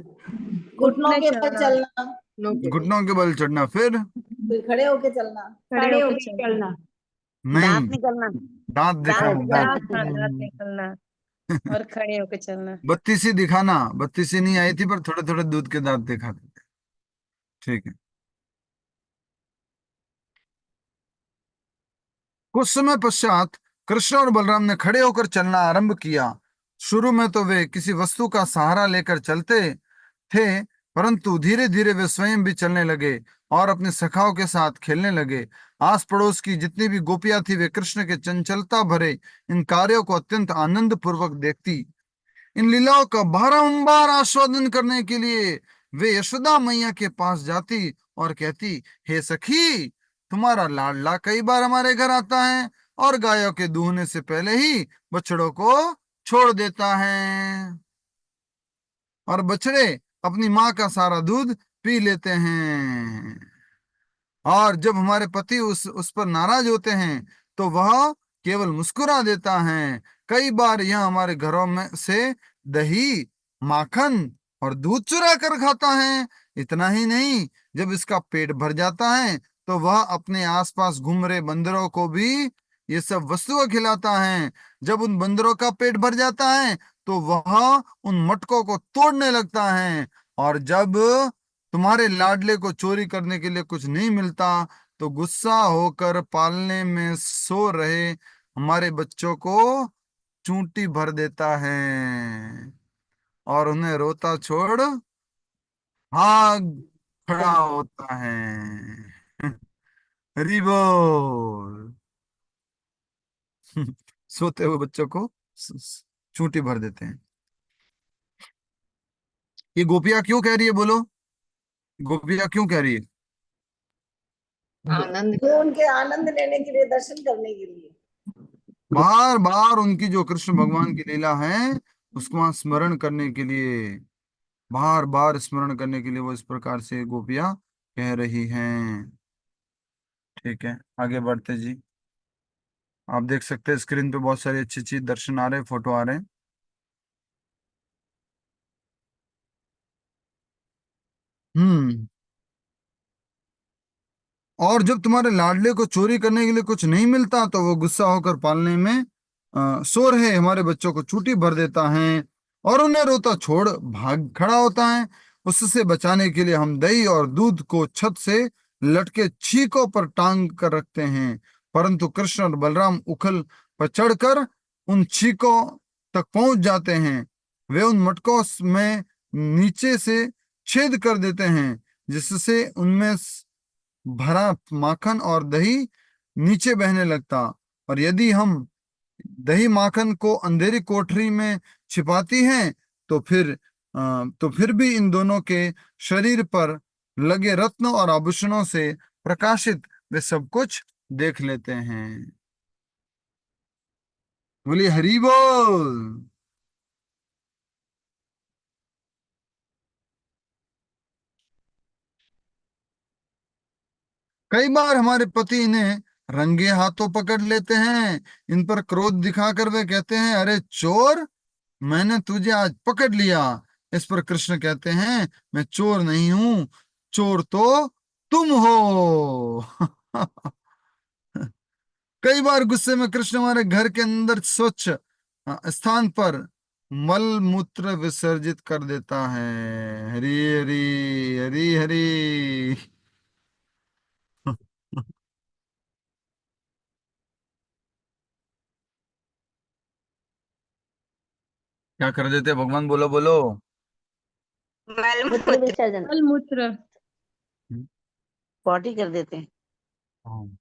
घुटनों के बल चलना, चलना, घुटनों के बल चढ़ना, फिर खड़े होके चलना, खड़े होकर चलना, दांत नहीं, निकलना, दांत दांत दिखाना, निकलना, दांत निकलना और खड़े होकर चलना। बत्तीसी दिखाना। बत्तीसी नहीं आई थी, पर थोड़े थोड़े दूध के दांत दिखाते थे। ठीक है। कुछ समय पश्चात कृष्ण और बलराम ने खड़े होकर चलना आरंभ किया। शुरू में तो वे किसी वस्तु का सहारा लेकर चलते थे, परंतु धीरे धीरे वे स्वयं भी चलने लगे और अपने सखाओं के साथ खेलने लगे। आस पड़ोस की जितनी भी गोपियां थी, वे कृष्ण के चंचलता भरे इन कार्यों को अत्यंत आनंद पूर्वक देखती। इन लीलाओं का बारंबार आस्वादन करने के लिए वे यशोदा मैया के पास जाती और कहती, हे सखी, तुम्हारा लाडला कई बार हमारे घर आता है और गायों के दूहने से पहले ही बछड़ों को छोड़ देता है, और बछड़े अपनी माँ का सारा दूध पी लेते हैं। और जब हमारे पति उस पर नाराज होते हैं तो वह केवल मुस्कुरा देता है। कई बार यह हमारे घरों में से दही, माखन और दूध चुरा कर खाता है। इतना ही नहीं, जब इसका पेट भर जाता है तो वह अपने आसपास घूम रहे बंदरों को भी ये सब वस्तुएं खिलाता है। जब उन बंदरों का पेट भर जाता है तो वह उन मटकों को तोड़ने लगता है। और जब तुम्हारे लाडले को चोरी करने के लिए कुछ नहीं मिलता तो गुस्सा होकर पालने में सो रहे हमारे बच्चों को चूंटी भर देता है और उन्हें रोता छोड़ भाग खड़ा होता है। हरि बोल। सोते हुए बच्चों को चूंटी भर देते हैं। ये गोपियां क्यों कह रही है, बोलो? गोपियां क्यों कह रही है? वो उनके आनंद लेने के लिए, दर्शन करने के लिए। बार बार उनकी जो कृष्ण भगवान की लीला है उसको वहां स्मरण करने के लिए, बार बार स्मरण करने के लिए वो इस प्रकार से गोपियां कह रही हैं। ठीक है, आगे बढ़ते जी। आप देख सकते हैं स्क्रीन पे बहुत सारी अच्छी अच्छी दर्शन आ रहे हैं, फोटो आ रहे हैं। हम्म। और जब तुम्हारे लाडले को चोरी करने के लिए कुछ नहीं मिलता तो वो गुस्सा होकर पालने में सो रहे हमारे बच्चों को चूंटी भर देता है और उन्हें रोता छोड़ भाग खड़ा होता है। उससे बचाने के लिए हम दही और दूध को छत से लटके छीकों पर टांग कर रखते हैं, परंतु कृष्ण और बलराम उखल पर चढ़कर उन छीकों तक पहुंच जाते हैं। वे उन मटकों में नीचे से छेद कर देते हैं, जिससे उनमें भरा माखन और दही नीचे बहने लगता। और यदि हम दही माखन को अंधेरी कोठरी में छिपाती हैं तो फिर भी इन दोनों के शरीर पर लगे रत्नों और आभूषणों से प्रकाशित वे सब कुछ देख लेते हैं। बोलिए हरि बोल। कई बार हमारे पति इन्हें रंगे हाथों पकड़ लेते हैं। इन पर क्रोध दिखाकर वे कहते हैं, अरे चोर, मैंने तुझे आज पकड़ लिया। इस पर कृष्ण कहते हैं, मैं चोर नहीं हूं, चोर तो तुम हो। कई बार गुस्से में कृष्ण हमारे घर के अंदर स्वच्छ स्थान पर मल मूत्र विसर्जित कर देता है। हरी हरी हरी हरी। क्या कर देते हैं भगवान, बोलो बोलो। मूत्र विसर्जन। मल मूत्र। पॉटी कर देते हैं। हाँ।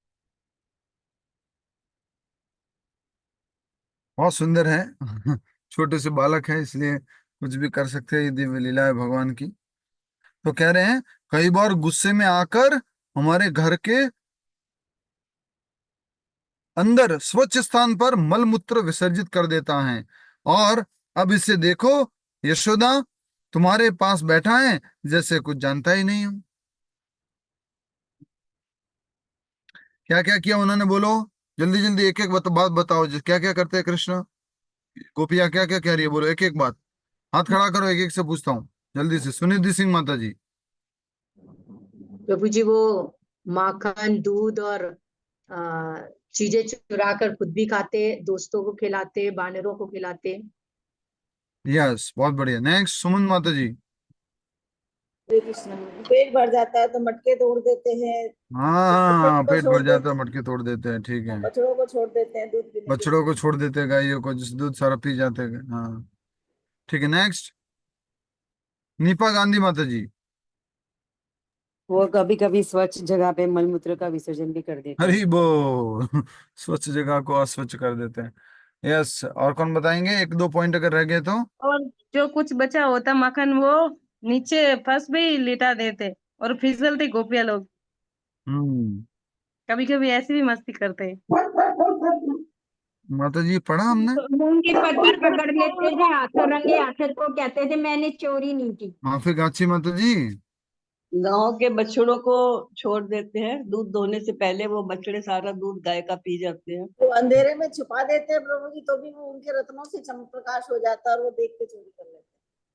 बहुत सुंदर है। छोटे से बालक है इसलिए कुछ भी कर सकते हैं, ये दिव्य लीला है भगवान की। तो कह रहे हैं कई बार गुस्से में आकर हमारे घर के अंदर स्वच्छ स्थान पर मल मूत्र विसर्जित कर देता है। और अब इसे देखो, यशोदा तुम्हारे पास बैठा है जैसे कुछ जानता ही नहीं हूं। क्या क्या किया उन्होंने, बोलो जल्दी जल्दी, एक एक बात बताओ। क्या क्या करते हैं कृष्ण, गोपियां क्या क्या कह रही है, बोलो एक एक बात। हाथ खड़ा करो, एक एक से पूछता हूँ जल्दी से। सुनिधि सिंह माता जी। प्रभु जी वो माखन दूध और चीजें चुरा कर खुद भी खाते, दोस्तों को खिलाते, बानरों को खिलाते। यस, बहुत बढ़िया। नेक्स्ट सुमन माता जी। हरे कृष्ण। पेट भर जाता है तो मटके तोड़ देते हैं, हाँ, बछड़ों को पेट छोड़ भर जाता है देते मटके तोड़ देते हैं, ठीक है। हैं, बछड़ों को छोड़ देते हैं दूध पीने के बछड़ों लिए। को छोड़ देते हैं, गायों को, जिस दूध सारा पी जाते हैं। हाँ, ठीक है। नेक्स्ट नीपा गांधी माता जी। वो कभी कभी स्वच्छ जगह पे मलमूत्र का विसर्जन भी कर देते हैं। हरी बोल। स्वच्छ जगह को अस्वच्छ कर देते हैं। यस, और कौन बताएंगे, एक दो पॉइंट अगर रह गए तो। और जो कुछ बचा होता माखन वो नीचे फर्श पे ही लिटा देते और फिसलते गोपियां लोग। हम्म। कभी कभी ऐसी भी मस्ती करते हैं। माता जी पढ़ा हमने। मूंग की पत्ती पकड़ लेते थे हाथों रंगे हाथों को, कहते थे मैंने चोरी नहीं की। माफी गाछी माता जी। गांव के बछड़ों को छोड़ देते हैं, दूध दोहने से पहले वो बछड़े सारा दूध गाय का पी जाते हैं। वो अंधेरे में छुपा देते हैं प्रभु जी, तो भी वो उनके रत्नों से चमक प्रकाश हो जाता है और वो देख के चोरी कर लेते हैं।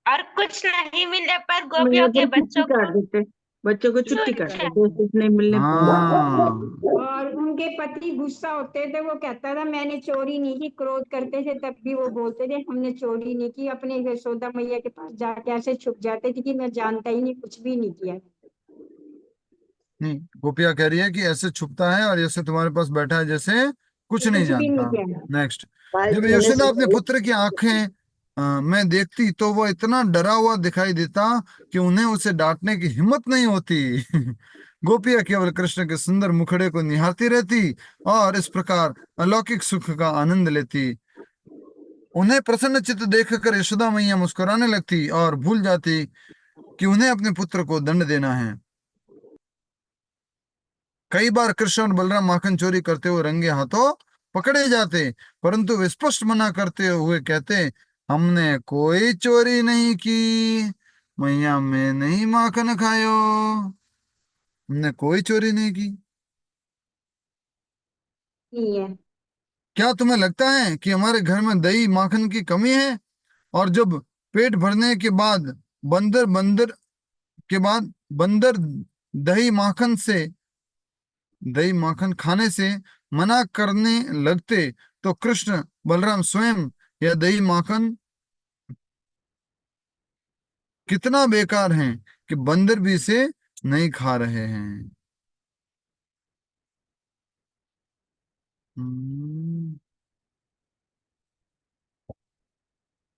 और कुछ नहीं मिलने पर गोपियों के बच्चों को काट देते, बच्चों को छुट्टी कर देते, कुछ नहीं मिलने पर। हाँ, और उनके पति गुस्सा होते थे, वो कहता था मैंने चोरी नहीं की, क्रोध करते थे तब भी वो बोलते थे हमने चोरी नहीं की। अपने यशोदा मैया के पास जाके ऐसे छुप जाते थे कि मैं जानता ही नहीं, कुछ भी नहीं किया। नहीं, गोपिया कह रही है कि ऐसे छुपता है और ऐसे तुम्हारे पास बैठा है जैसे कुछ नहीं कुछ भी नहीं जानता। किया। नेक्स्ट, जब यशोदा अपने पुत्र की आंखें में देखती तो वो इतना डरा हुआ दिखाई देता कि उन्हें उसे डांटने की हिम्मत नहीं होती। गोपिया केवल कृष्ण के सुंदर मुखड़े को निहारती रहती और इस प्रकार अलौकिक सुख का आनंद लेती। उन्हें प्रसन्न चित्त देखकर यशोदा मैया मुस्कुराने लगती और भूल जाती कि उन्हें अपने पुत्र को दंड देना है। कई बार कृष्ण और बलराम माखन चोरी करते हुए रंगे हाथों पकड़े जाते, परंतु वे स्पष्ट मना करते हुए कहते हमने कोई चोरी नहीं की, मैया में नहीं माखन खायो, हमने कोई चोरी नहीं की। नहीं है। क्या तुम्हें लगता है कि हमारे घर में दही माखन की कमी है? और जब पेट भरने के बाद बंदर बंदर के बाद बंदर दही माखन खाने से मना करने लगते तो कृष्ण बलराम स्वयं यह दही माखन कितना बेकार है कि बंदर भी इसे नहीं खा रहे हैं।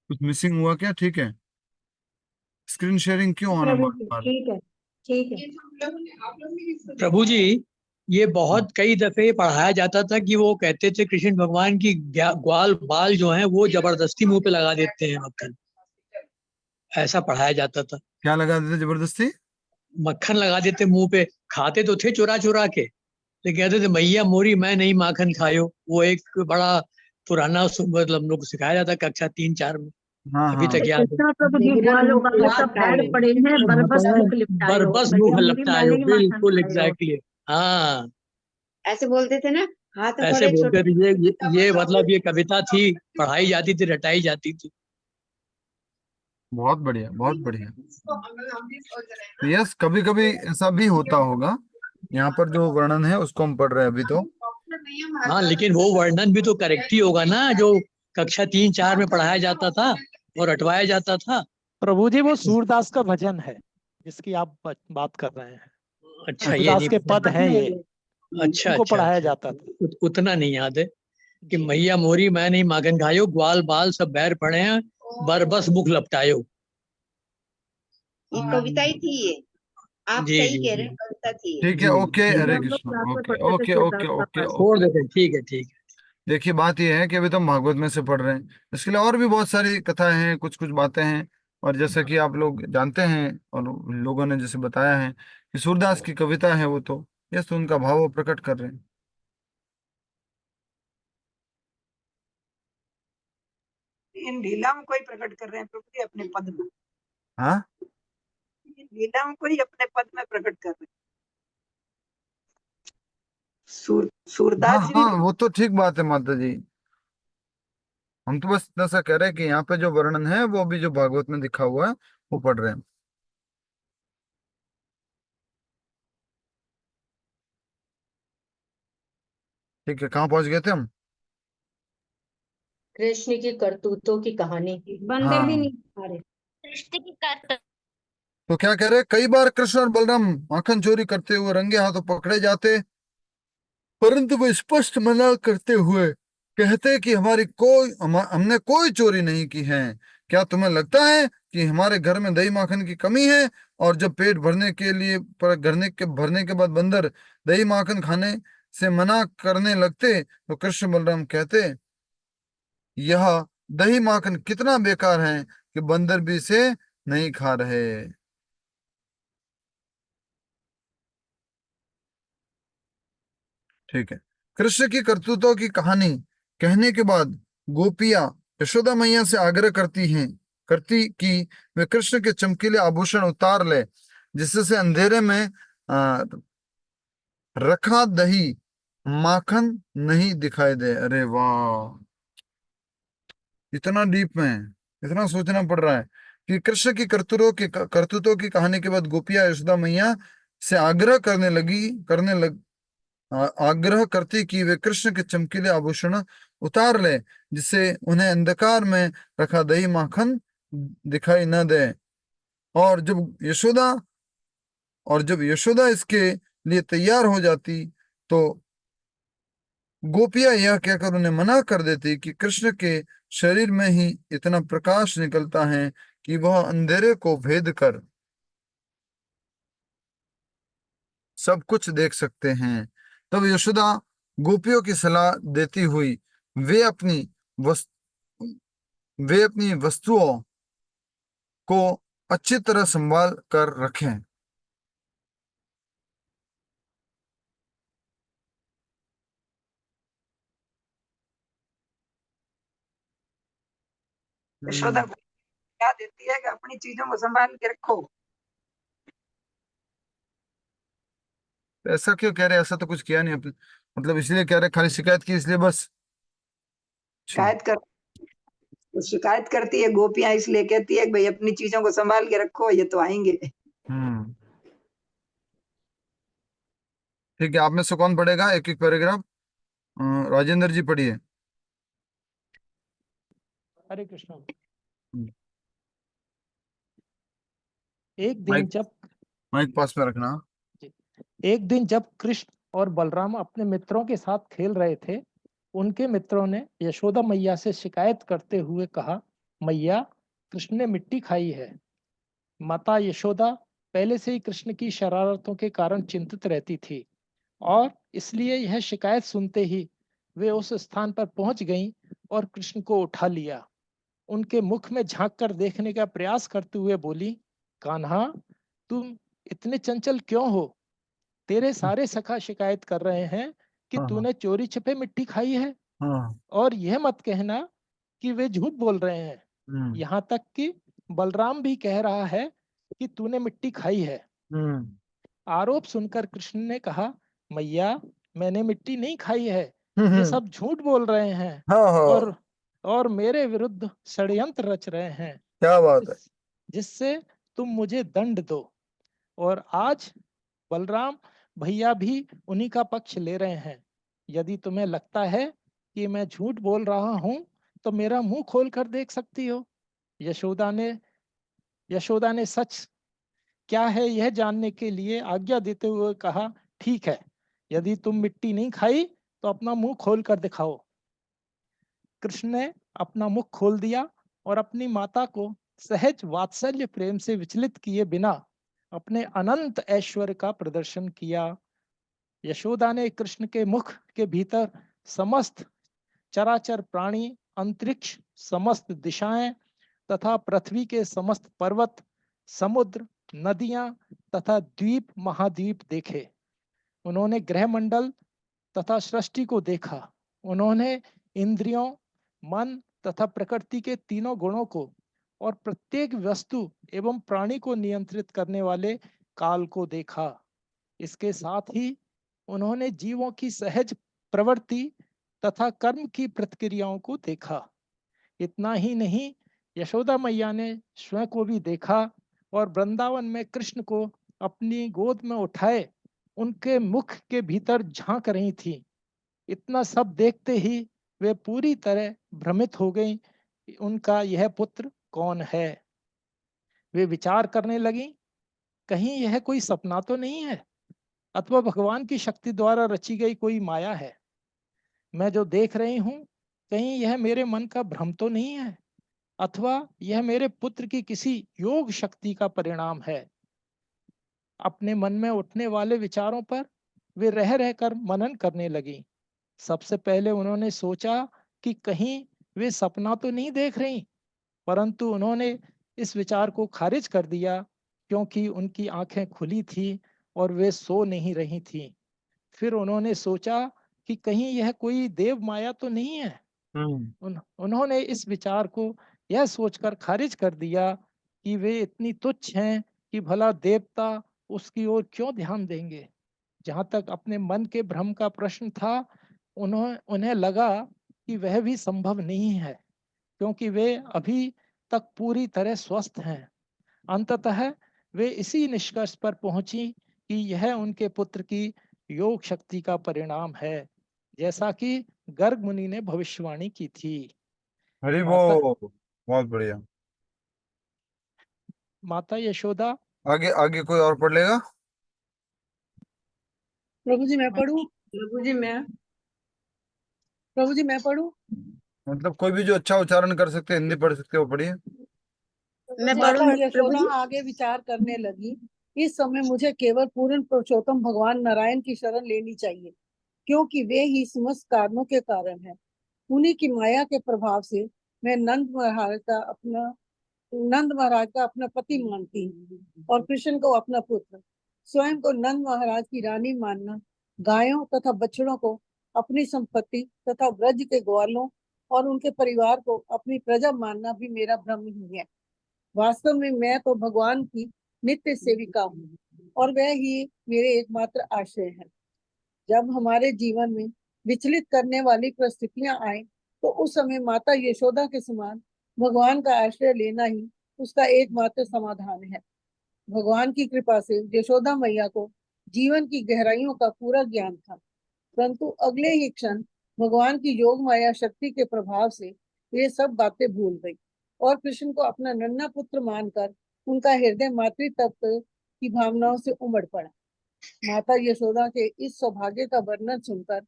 कुछ मिसिंग हुआ क्या? ठीक है, स्क्रीन शेयरिंग क्यों होना प्रभु बार जी बार? ठीक है, ठीक है। प्रभु जी ये बहुत कई दफे पढ़ाया जाता था कि वो कहते थे कृष्ण भगवान की ग्वाल बाल जो हैं वो जबरदस्ती मुंह पे लगा देते हैं मक्खन, ऐसा पढ़ाया जाता था। क्या लगा देते जबरदस्ती? मक्खन लगा देते मुंह पे, खाते तो थे चुरा चुरा के, लेकिन कहते थे मैया मोरी मैं नहीं माखन खायो। वो एक बड़ा पुराना मतलब हम लोग को सिखाया जाता कक्षा 3-4 में, हाँ अभी हाँ, तक याद है। प्रभु जी ग्वालों का सब पैर पड़े हैं, बरबस मुख लिपटाए हो, बरबस भैया मुंह मोरी लपटाए मैं हो, नहीं माखन बिल्कुल खाए हो। एग्जैक्टली। हाँ, ऐसे बोलते थे ना, हाथ ऐसे बड़े बोलते छोटे। थे। ये मतलब ये कविता थी, पढ़ाई जाती थी, रटाई जाती थी। बहुत बढ़िया, बहुत बढ़िया। यस, कभी कभी ऐसा भी होता होगा। यहाँ पर जो वर्णन है उसको हम पढ़ रहे हैं अभी तो। हाँ, लेकिन वो वर्णन भी तो करेक्ट ही होगा ना जो कक्षा 3-4 में पढ़ाया जाता था। और हटवाया जाता था। प्रभु जी वो सूरदास का भजन है जिसकी आप बात कर रहे हैं। अच्छा, ये सूरदास नहीं के पद हैं ये, अच्छा उनको अच्छा पढ़ाया अच्छा, जाता था। उतना नहीं याद है कि जी। मैया मोरी मैं नहीं माखन खायो, ग्वाल बाल सब बैर पड़े हैं, बरबस मुख लपटायो। ये कविता ही थी ये, आप जी सही जी कह जी रहे हैं, कविता थी ये। ठीक है, जी ओके, जी। हरे हम लोग कृष्ण, क्लास में ओके पढ़ते थे ओके ओके सूरदास का ओके पाठ। छोड़ देते हैं, ठीक है ठीक है। देखिए बात यह है कि अभी तो हम भागवत में से पढ़ रहे हैं, इसके लिए और भी बहुत सारी कथाएं हैं, कुछ कुछ बातें हैं। और जैसा कि आप लोग जानते हैं और लोगों ने जैसे बताया है कि सूरदास की कविता है, वो तो यस तो उनका भाव वो प्रकट कर रहे हैं। इन लीलाओं को ही प्रकट कर रहे हैं प्रभु जी अपने पद में, हाँ इन लीलाओं को ही अपने पद में प्रकट कर रहे हैं। हाँ सूरदास जी हाँ, भी वो तो ठीक बात है माता जी। हम तो बस इतना सा कह रहे हैं कि यहाँ पे जो वर्णन है वो भी जो भागवत में लिखा हुआ है वो पढ़ रहे हैं। ठीक है, कहाँ पहुंच गए थे हम? कृष्ण की करतूतों की कहानी। बंदर भी हाँ, नहीं खा रहे। सृष्टि की कर्ता तो क्या कह रहे हैं, कई बार कृष्ण और बलराम माखन चोरी करते हुए रंगे हाथों पकड़े जाते, परंतु वो स्पष्ट मना करते हुए कहते कि हमने कोई चोरी नहीं की है। क्या तुम्हें लगता है कि हमारे घर में दही माखन की कमी है? और जब पेट भरने के बाद बंदर दही माखन खाने से मना करने लगते तो कृष्ण बलराम कहते, यह दही माखन कितना बेकार है कि बंदर भी इसे नहीं खा रहे। ठीक है, कृष्ण की करतूतों की कहानी कहने के बाद गोपियां यशोदा मैया से आग्रह करती कि वे कृष्ण के चमकीले आभूषण उतार ले, जिससे से अंधेरे में आ, रखा दही माखन नहीं दिखाई दे। अरे वाह, इतना डीप में, इतना सोचना पड़ रहा है कि कृष्ण की करतूतों की कहानी के बाद गोपियां यशोदा मैया से आग्रह करती कि वे कृष्ण के चमकीले आभूषण उतार ले, जिससे उन्हें अंधकार में रखा दही माखन दिखाई न दे। और जब यशोदा इसके लिए तैयार हो जाती तो गोपियां यह कहकर उन्हें मना कर देती कि कृष्ण के शरीर में ही इतना प्रकाश निकलता है कि वह अंधेरे को भेद कर सब कुछ देख सकते हैं। तब यशोदा गोपियों की सलाह देती हुई वे अपनी वस, वे अपनी वस्तुओं को अच्छी तरह संभाल कर रखें। यशोदा क्या देती है कि अपनी चीजों को संभाल के रखो। ऐसा क्यों कह रहे हैं? ऐसा तो कुछ किया नहीं मतलब इसलिए कह रहे, खाली शिकायत की इसलिए बस? शिकायत करती है गोपियां, इसलिए कहती है कि भाई अपनी चीजों को संभाल के रखो, ये तो आएंगे। हम्म, ठीक है, आप में से कौन पढ़ेगा एक एक पैराग्राफ? राजेंद्र जी पढ़िए। हरे कृष्ण। हम्म, एक दिन माइक जब माइक पास में रखना। एक दिन जब कृष्ण और बलराम अपने मित्रों के साथ खेल रहे थे, उनके मित्रों ने यशोदा मैया से शिकायत करते हुए कहा, मैया, कृष्ण ने मिट्टी खाई है। माता यशोदा पहले से ही कृष्ण की शरारतों के कारण चिंतित रहती थी और इसलिए यह शिकायत सुनते ही वे उस स्थान पर पहुंच गईं और कृष्ण को उठा लिया। उनके मुख में झांक कर देखने का प्रयास करते हुए बोली, कान्हा, तुम इतने चंचल क्यों हो? तेरे सारे सखा शिकायत कर रहे हैं कि हाँ तूने चोरी छिपे मिट्टी खाई है, हाँ। और यह मत कहना कि वे झूठ बोल रहे हैं। हम्म यहाँ तक कि बलराम भी कह रहा है कि तूने मिट्टी खाई है। हम्म आरोप सुनकर कृष्ण ने कहा, मैया, मैंने मिट्टी नहीं खाई है, ये हम्म, सब झूठ बोल रहे हैं हाँ हाँ, और मेरे विरुद्ध षड्यंत्र रच रहे हैं, क्या बात है। जिससे तुम मुझे दंड दो। और आज बलराम भैया भी उन्हीं का पक्ष ले रहे हैं। यदि तुम्हें लगता है कि मैं झूठ बोल रहा हूं तो मेरा मुंह खोल कर देख सकती हो। यशोदा ने सच क्या है यह जानने के लिए आज्ञा देते हुए कहा, ठीक है, यदि तुम मिट्टी नहीं खाई तो अपना मुंह खोल कर दिखाओ। कृष्ण ने अपना मुख खोल दिया और अपनी माता को सहज वात्सल्य प्रेम से विचलित किए बिना अपने अनंत ऐश्वर्य का प्रदर्शन किया। यशोदा ने कृष्ण के मुख के भीतर समस्त चराचर प्राणी, अंतरिक्ष, समस्त दिशाएं तथा पृथ्वी के समस्त पर्वत, समुद्र, नदियां तथा द्वीप महाद्वीप देखे। उन्होंने ग्रहमंडल तथा सृष्टि को देखा। उन्होंने इंद्रियों, मन तथा प्रकृति के तीनों गुणों को और प्रत्येक वस्तु एवं प्राणी को नियंत्रित करने वाले काल को देखा। इसके साथ ही उन्होंने जीवों की सहज प्रवृत्ति तथा कर्म की प्रतिक्रियाओं को देखा। इतना ही नहीं, यशोदा मैया ने स्वयं को भी देखा और वृंदावन में कृष्ण को अपनी गोद में उठाए उनके मुख के भीतर झांक रही थी। इतना सब देखते ही वे पूरी तरह भ्रमित हो गईं, उनका यह पुत्र कौन है। वे विचार करने लगी, कहीं यह कोई सपना तो नहीं है अथवा भगवान की शक्ति द्वारा रची गई कोई माया है। मैं जो देख रही हूँ, कहीं यह मेरे मन का भ्रम तो नहीं है अथवा यह मेरे पुत्र की किसी योग शक्ति का परिणाम है। अपने मन में उठने वाले विचारों पर वे रह रहकर मनन करने लगी। सबसे पहले उन्होंने सोचा कि कहीं वे सपना तो नहीं देख रही, परंतु उन्होंने इस विचार को खारिज कर दिया क्योंकि उनकी आंखें खुली थी और वे सो नहीं रही थीं। फिर उन्होंने सोचा कि कहीं यह कोई देव माया तो नहीं है। उन्होंने इस विचार को यह सोचकर खारिज कर दिया कि वे इतनी तुच्छ हैं कि भला देवता उसकी ओर क्यों ध्यान देंगे। जहाँ तक अपने मन के भ्रम का प्रश्न था, उन्हें लगा कि वह भी संभव नहीं है क्योंकि वे अभी तक पूरी तरह स्वस्थ हैं। अंततः वे इसी निष्कर्ष पर पहुंची कि यह उनके पुत्र की योग शक्ति का परिणाम है, जैसा कि गर्ग मुनि ने भविष्यवाणी की थी। हरि बोल, बहुत बढ़िया। माता यशोदा। आगे आगे कोई और पढ़ लेगा? प्रभु जी मैं पढ़ूं? प्रभु जी मैं पढ़ूं? मतलब कोई भी जो अच्छा उच्चारण कर सकते, हिंदी पढ़ सकते हो, पढ़िए। माता यशोदा आगे विचार करने लगी, इस समय मुझे केवल पूर्ण पुरुषोत्तम भगवान नारायण की शरण लेनी चाहिए, क्योंकि वे ही समस्त कारणों के कारण हैं। उन्हीं की माया के प्रभाव से मैं नंद महाराज का अपना पति मानती हूँ और कृष्ण को अपना पुत्र। स्वयं को नंद महाराज की रानी मानना, गायों तथा बछड़ों को अपनी संपत्ति तथा ब्रज के ग्वालों और उनके परिवार को अपनी प्रजा मानना भी मेरा भ्रम ही है। वास्तव में मैं तो भगवान की नित्य सेविका हूँ और वह ही मेरे एकमात्र आश्रय है। जब हमारे जीवन में विचलित करने वाली परिस्थितियां आए तो उस समय माता यशोदा के समान भगवान का आश्रय लेना ही उसका एकमात्र समाधान है। भगवान की कृपा से यशोदा मैया को जीवन की गहराइयों का पूरा ज्ञान था, परंतु अगले ही क्षण भगवान की योग माया शक्ति के प्रभाव से ये सब बातें भूल गई और कृष्ण को अपना नन्हा पुत्र मानकर उनका हृदय मातृत्व की भावनाओं से उमड़ पड़ा। माता यशोदा के इस सौभाग्य का वर्णन सुनकर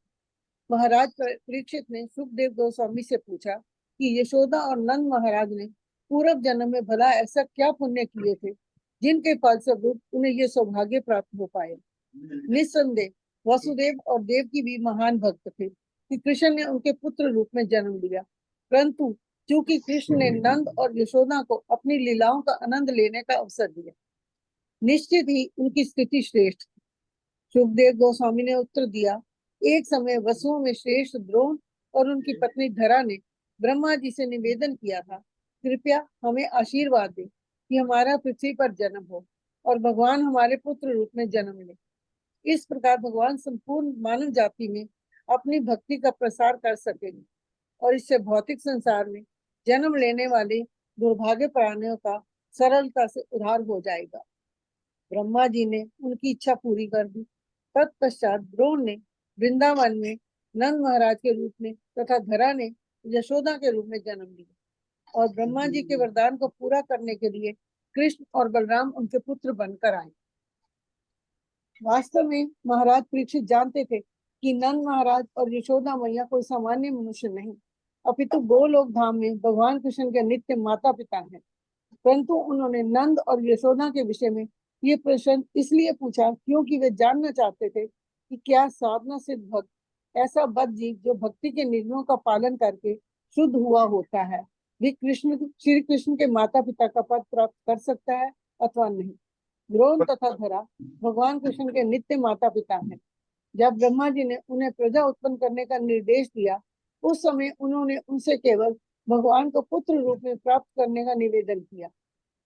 महाराज परीक्षित ने सुखदेव गोस्वामी से पूछा कि यशोदा और नंद महाराज ने पूर्व जन्म में भला ऐसा क्या पुण्य किए थे जिनके फलस्वरूप उन्हें ये सौभाग्य प्राप्त हो पाए। निस्संदेह वसुदेव और देवकी भी महान भक्त थे कि कृष्ण ने उनके पुत्र रूप में जन्म लिया, परंतु चूंकि कृष्ण ने नंद और यशोदा को अपनी लीलाओं का आनंद लेने का अवसर दिया, निश्चित ही उनकी स्थिति श्रेष्ठ। सुखदेव गोस्वामी ने उत्तर दिया, एक समय वसुओं में श्रेष्ठ द्रोण और उनकी पत्नी धरा ने ब्रह्मा जी से निवेदन किया था, कृपया हमें आशीर्वाद दे कि हमारा पृथ्वी पर जन्म हो और भगवान हमारे पुत्र रूप में जन्म ले। इस प्रकार भगवान संपूर्ण मानव जाति में अपनी भक्ति का प्रसार कर सकेंगे और इससे भौतिक संसार में जन्म लेने वाले दुर्भाग्य प्राणियों का सरलता से उद्धार हो जाएगा। ब्रह्मा जी ने उनकी इच्छा पूरी कर दी। तत्पश्चात द्रोण ने वृंदावन में नंद महाराज के रूप में तथा धरा ने यशोदा के रूप में जन्म लिया। और ब्रह्मा जी के वरदान को पूरा करने के लिए कृष्ण और बलराम उनके पुत्र बनकर आए। वास्तव में महाराज परीक्षित जानते थे कि नंद महाराज और यशोदा मैया कोई सामान्य मनुष्य नहीं, अपितु गोलोक धाम में भगवान कृष्ण के नित्य माता पिता हैं। परंतु उन्होंने नंद और यशोदा के विषय में ये प्रश्न इसलिए पूछा क्योंकि वे जानना चाहते थे कि क्या साधना सिद्ध भक्त, ऐसा बद्ध जीव जो भक्ति के नियमों का पालन करके शुद्ध हुआ होता है, भी श्री कृष्ण के माता पिता का पद प्राप्त कर सकता है अथवा नहीं। द्रोण तथा धरा भगवान कृष्ण के नित्य माता पिता हैं। जब ब्रह्मा जी ने उन्हें प्रजा उत्पन्न करने का निर्देश दिया, उस समय उन्होंने उनसे केवल भगवान को पुत्र रूप में प्राप्त करने का निवेदन किया।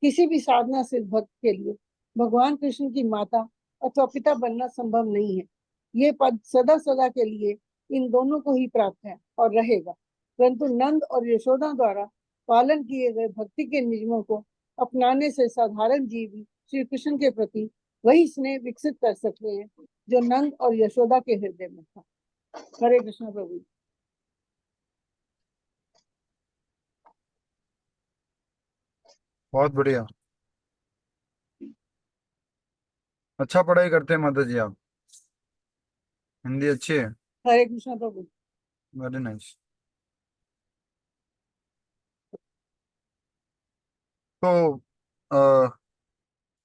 किसी भी साधना सिद्ध भक्त के लिए भगवान कृष्ण की माता अथवा पिता बनना संभव नहीं है। ये पद सदा सदा के लिए इन दोनों को ही प्राप्त है और रहेगा। परंतु नंद और यशोदा द्वारा पालन किए गए भक्ति के नियमों को अपनाने से साधारण जीव भी श्री कृष्ण के प्रति वही स्नेह विकसित कर सकते हैं जो नंद और यशोदा के हृदय में था। हरे कृष्ण प्रभु। बहुत बढ़िया, अच्छा पढ़ाई करते हैं माता जी आप, हिंदी अच्छी है। हरे कृष्ण प्रभु। Very nice. तो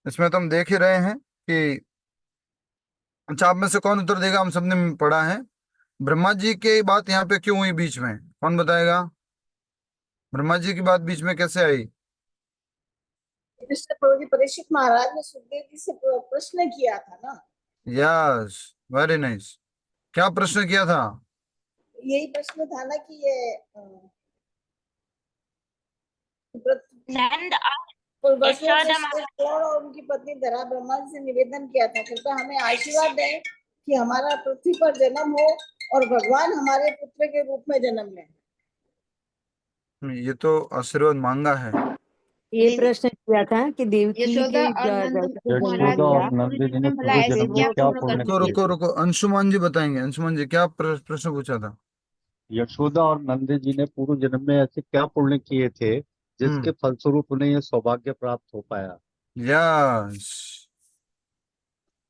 इसमें तो हम देख ही रहे हैं कि अच्छा, आप में से कौन उत्तर देगा? हम सबने पढ़ा है। ब्रह्मा जी की बात यहाँ पे क्यों हुई बीच में, कौन बताएगा? ब्रह्मा जी की बात बीच में कैसे आई? कृष्ण प्रभु जी, परीक्षित महाराज ने सुखदेव जी से प्रश्न किया था ना। Yes, very nice. क्या प्रश्न किया था? यही प्रश्न था ना कि ये नंद और यशोदा और उनकी पत्नी धरा ब्रह्मा जी से निवेदन किया था, कृपया हमें आशीर्वाद दें कि हमारा पृथ्वी पर जन्म हो और भगवान हमारे पुत्र के रूप में जन्म लें। ये तो आशीर्वाद मांगा है। ये प्रश्न किया था कि देवकी यशोदा के और नंद महाराज यशोदा और पूरे जन्म में भला ऐसे क्या पूर्ण कर रुको रुको रुको, अंशुमान जी बताएंगे। अंशुमान जी, क्या प्रश्न पूछा था? यशोदा और नंद जी ने पूर्व जन्म में ऐसे क्या पुण्य किए थे जिसके फलस्वरूप उन्हें यह सौभाग्य प्राप्त हो पाया? यस,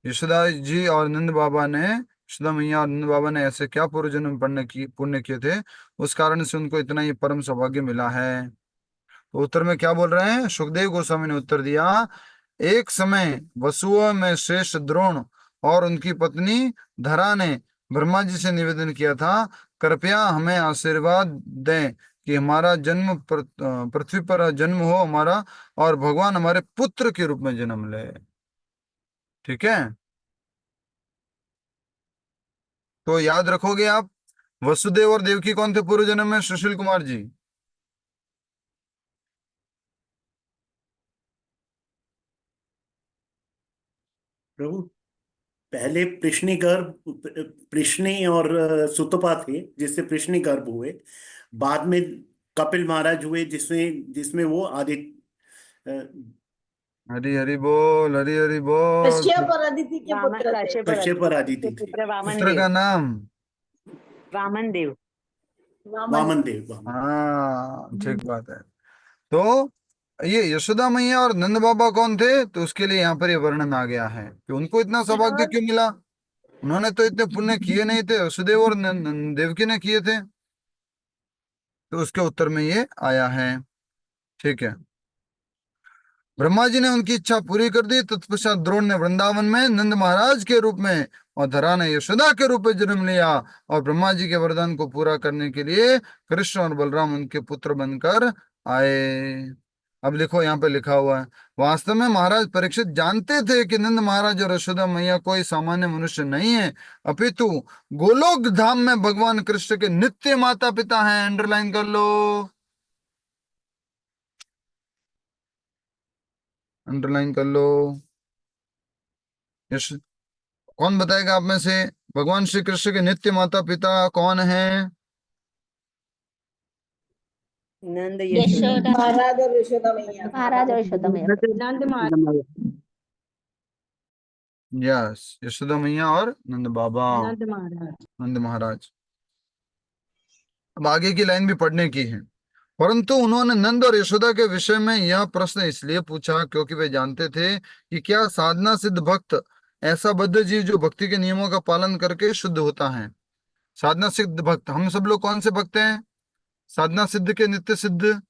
यशोदा जी और नंद बाबा ने, यशोदा मैया और नंद बाबा ने ऐसे क्या पूर्व जन्म पुण्य किए थे, उस कारण से उनको इतना ये परम सौभाग्य मिला है। तो उत्तर में क्या बोल रहे हैं? सुखदेव गोस्वामी ने उत्तर दिया, एक समय वसुओं में श्रेष्ठ द्रोण और उनकी पत्नी धरा ने ब्रह्मा जी से निवेदन किया था, कृपया हमें आशीर्वाद दें कि हमारा जन्म पृथ्वी पर जन्म हो हमारा, और भगवान हमारे पुत्र के रूप में जन्म ले। ठीक है, तो याद रखोगे आप, वसुदेव और देवकी कौन थे पूर्व जन्म में? सुशील कुमार जी। प्रभु, पहले प्रश्नी गर्भ, प्रश्नी और सुतपा थे जिससे प्रश्नी गर्भ हुए। बाद में कपिल महाराज हुए जिसमें जिसमें वो आदित्य। हरी हरी बोल, हरी हरी बोल। कश्यप और अदिति के पुत्र थे। कश्यप और आदित्य थे। पुत्र का नाम वामन देव। वामन देव। हाँ, ठीक बात है। तो ये यशोदा मैया और नंद बाबा कौन थे? तो उसके लिए यहाँ पर ये वर्णन आ गया है कि उनको इतना सौभाग्य क्यों मिला। उन्होंने तो इतने पुण्य किए नहीं थे, वसुदेव और देवकी ने किए थे। तो उसके उत्तर में ये आया है। ठीक है, ब्रह्मा जी ने उनकी इच्छा पूरी कर दी। तत्पश्चात द्रोण ने वृंदावन में नंद महाराज के रूप में और धरा ने यशोदा के रूप में जन्म लिया, और ब्रह्मा जी के वरदान को पूरा करने के लिए कृष्ण और बलराम उनके पुत्र बनकर आए। अब लिखो, यहाँ पे लिखा हुआ है, वास्तव में महाराज परीक्षित जानते थे कि नंद महाराज और यशोदा मैया कोई सामान्य मनुष्य नहीं है, अपितु गोलोक धाम में भगवान कृष्ण के नित्य माता पिता हैं। अंडरलाइन कर लो, अंडरलाइन कर लो। यश, कौन बताएगा आप में से भगवान श्री कृष्ण के नित्य माता पिता कौन है? नंद यशोदा महाराज और यशोदा मैया। महाराज और यशोदा मैया। नंद महाराज। यस, यशोदा मैया और नंद बाबा, नंद महाराज। नंद महाराज। अब आगे की लाइन भी पढ़ने की है, परंतु उन्होंने नंद और यशोदा के विषय में यह प्रश्न इसलिए पूछा क्योंकि वे जानते थे कि क्या साधना सिद्ध भक्त ऐसा बद्ध जीव जो भक्ति के नियमों का पालन करके शुद्ध होता है। साधना सिद्ध भक्त, हम सब लोग कौन से भक्त हैं? साधना सिद्ध के नित्य सिद्ध?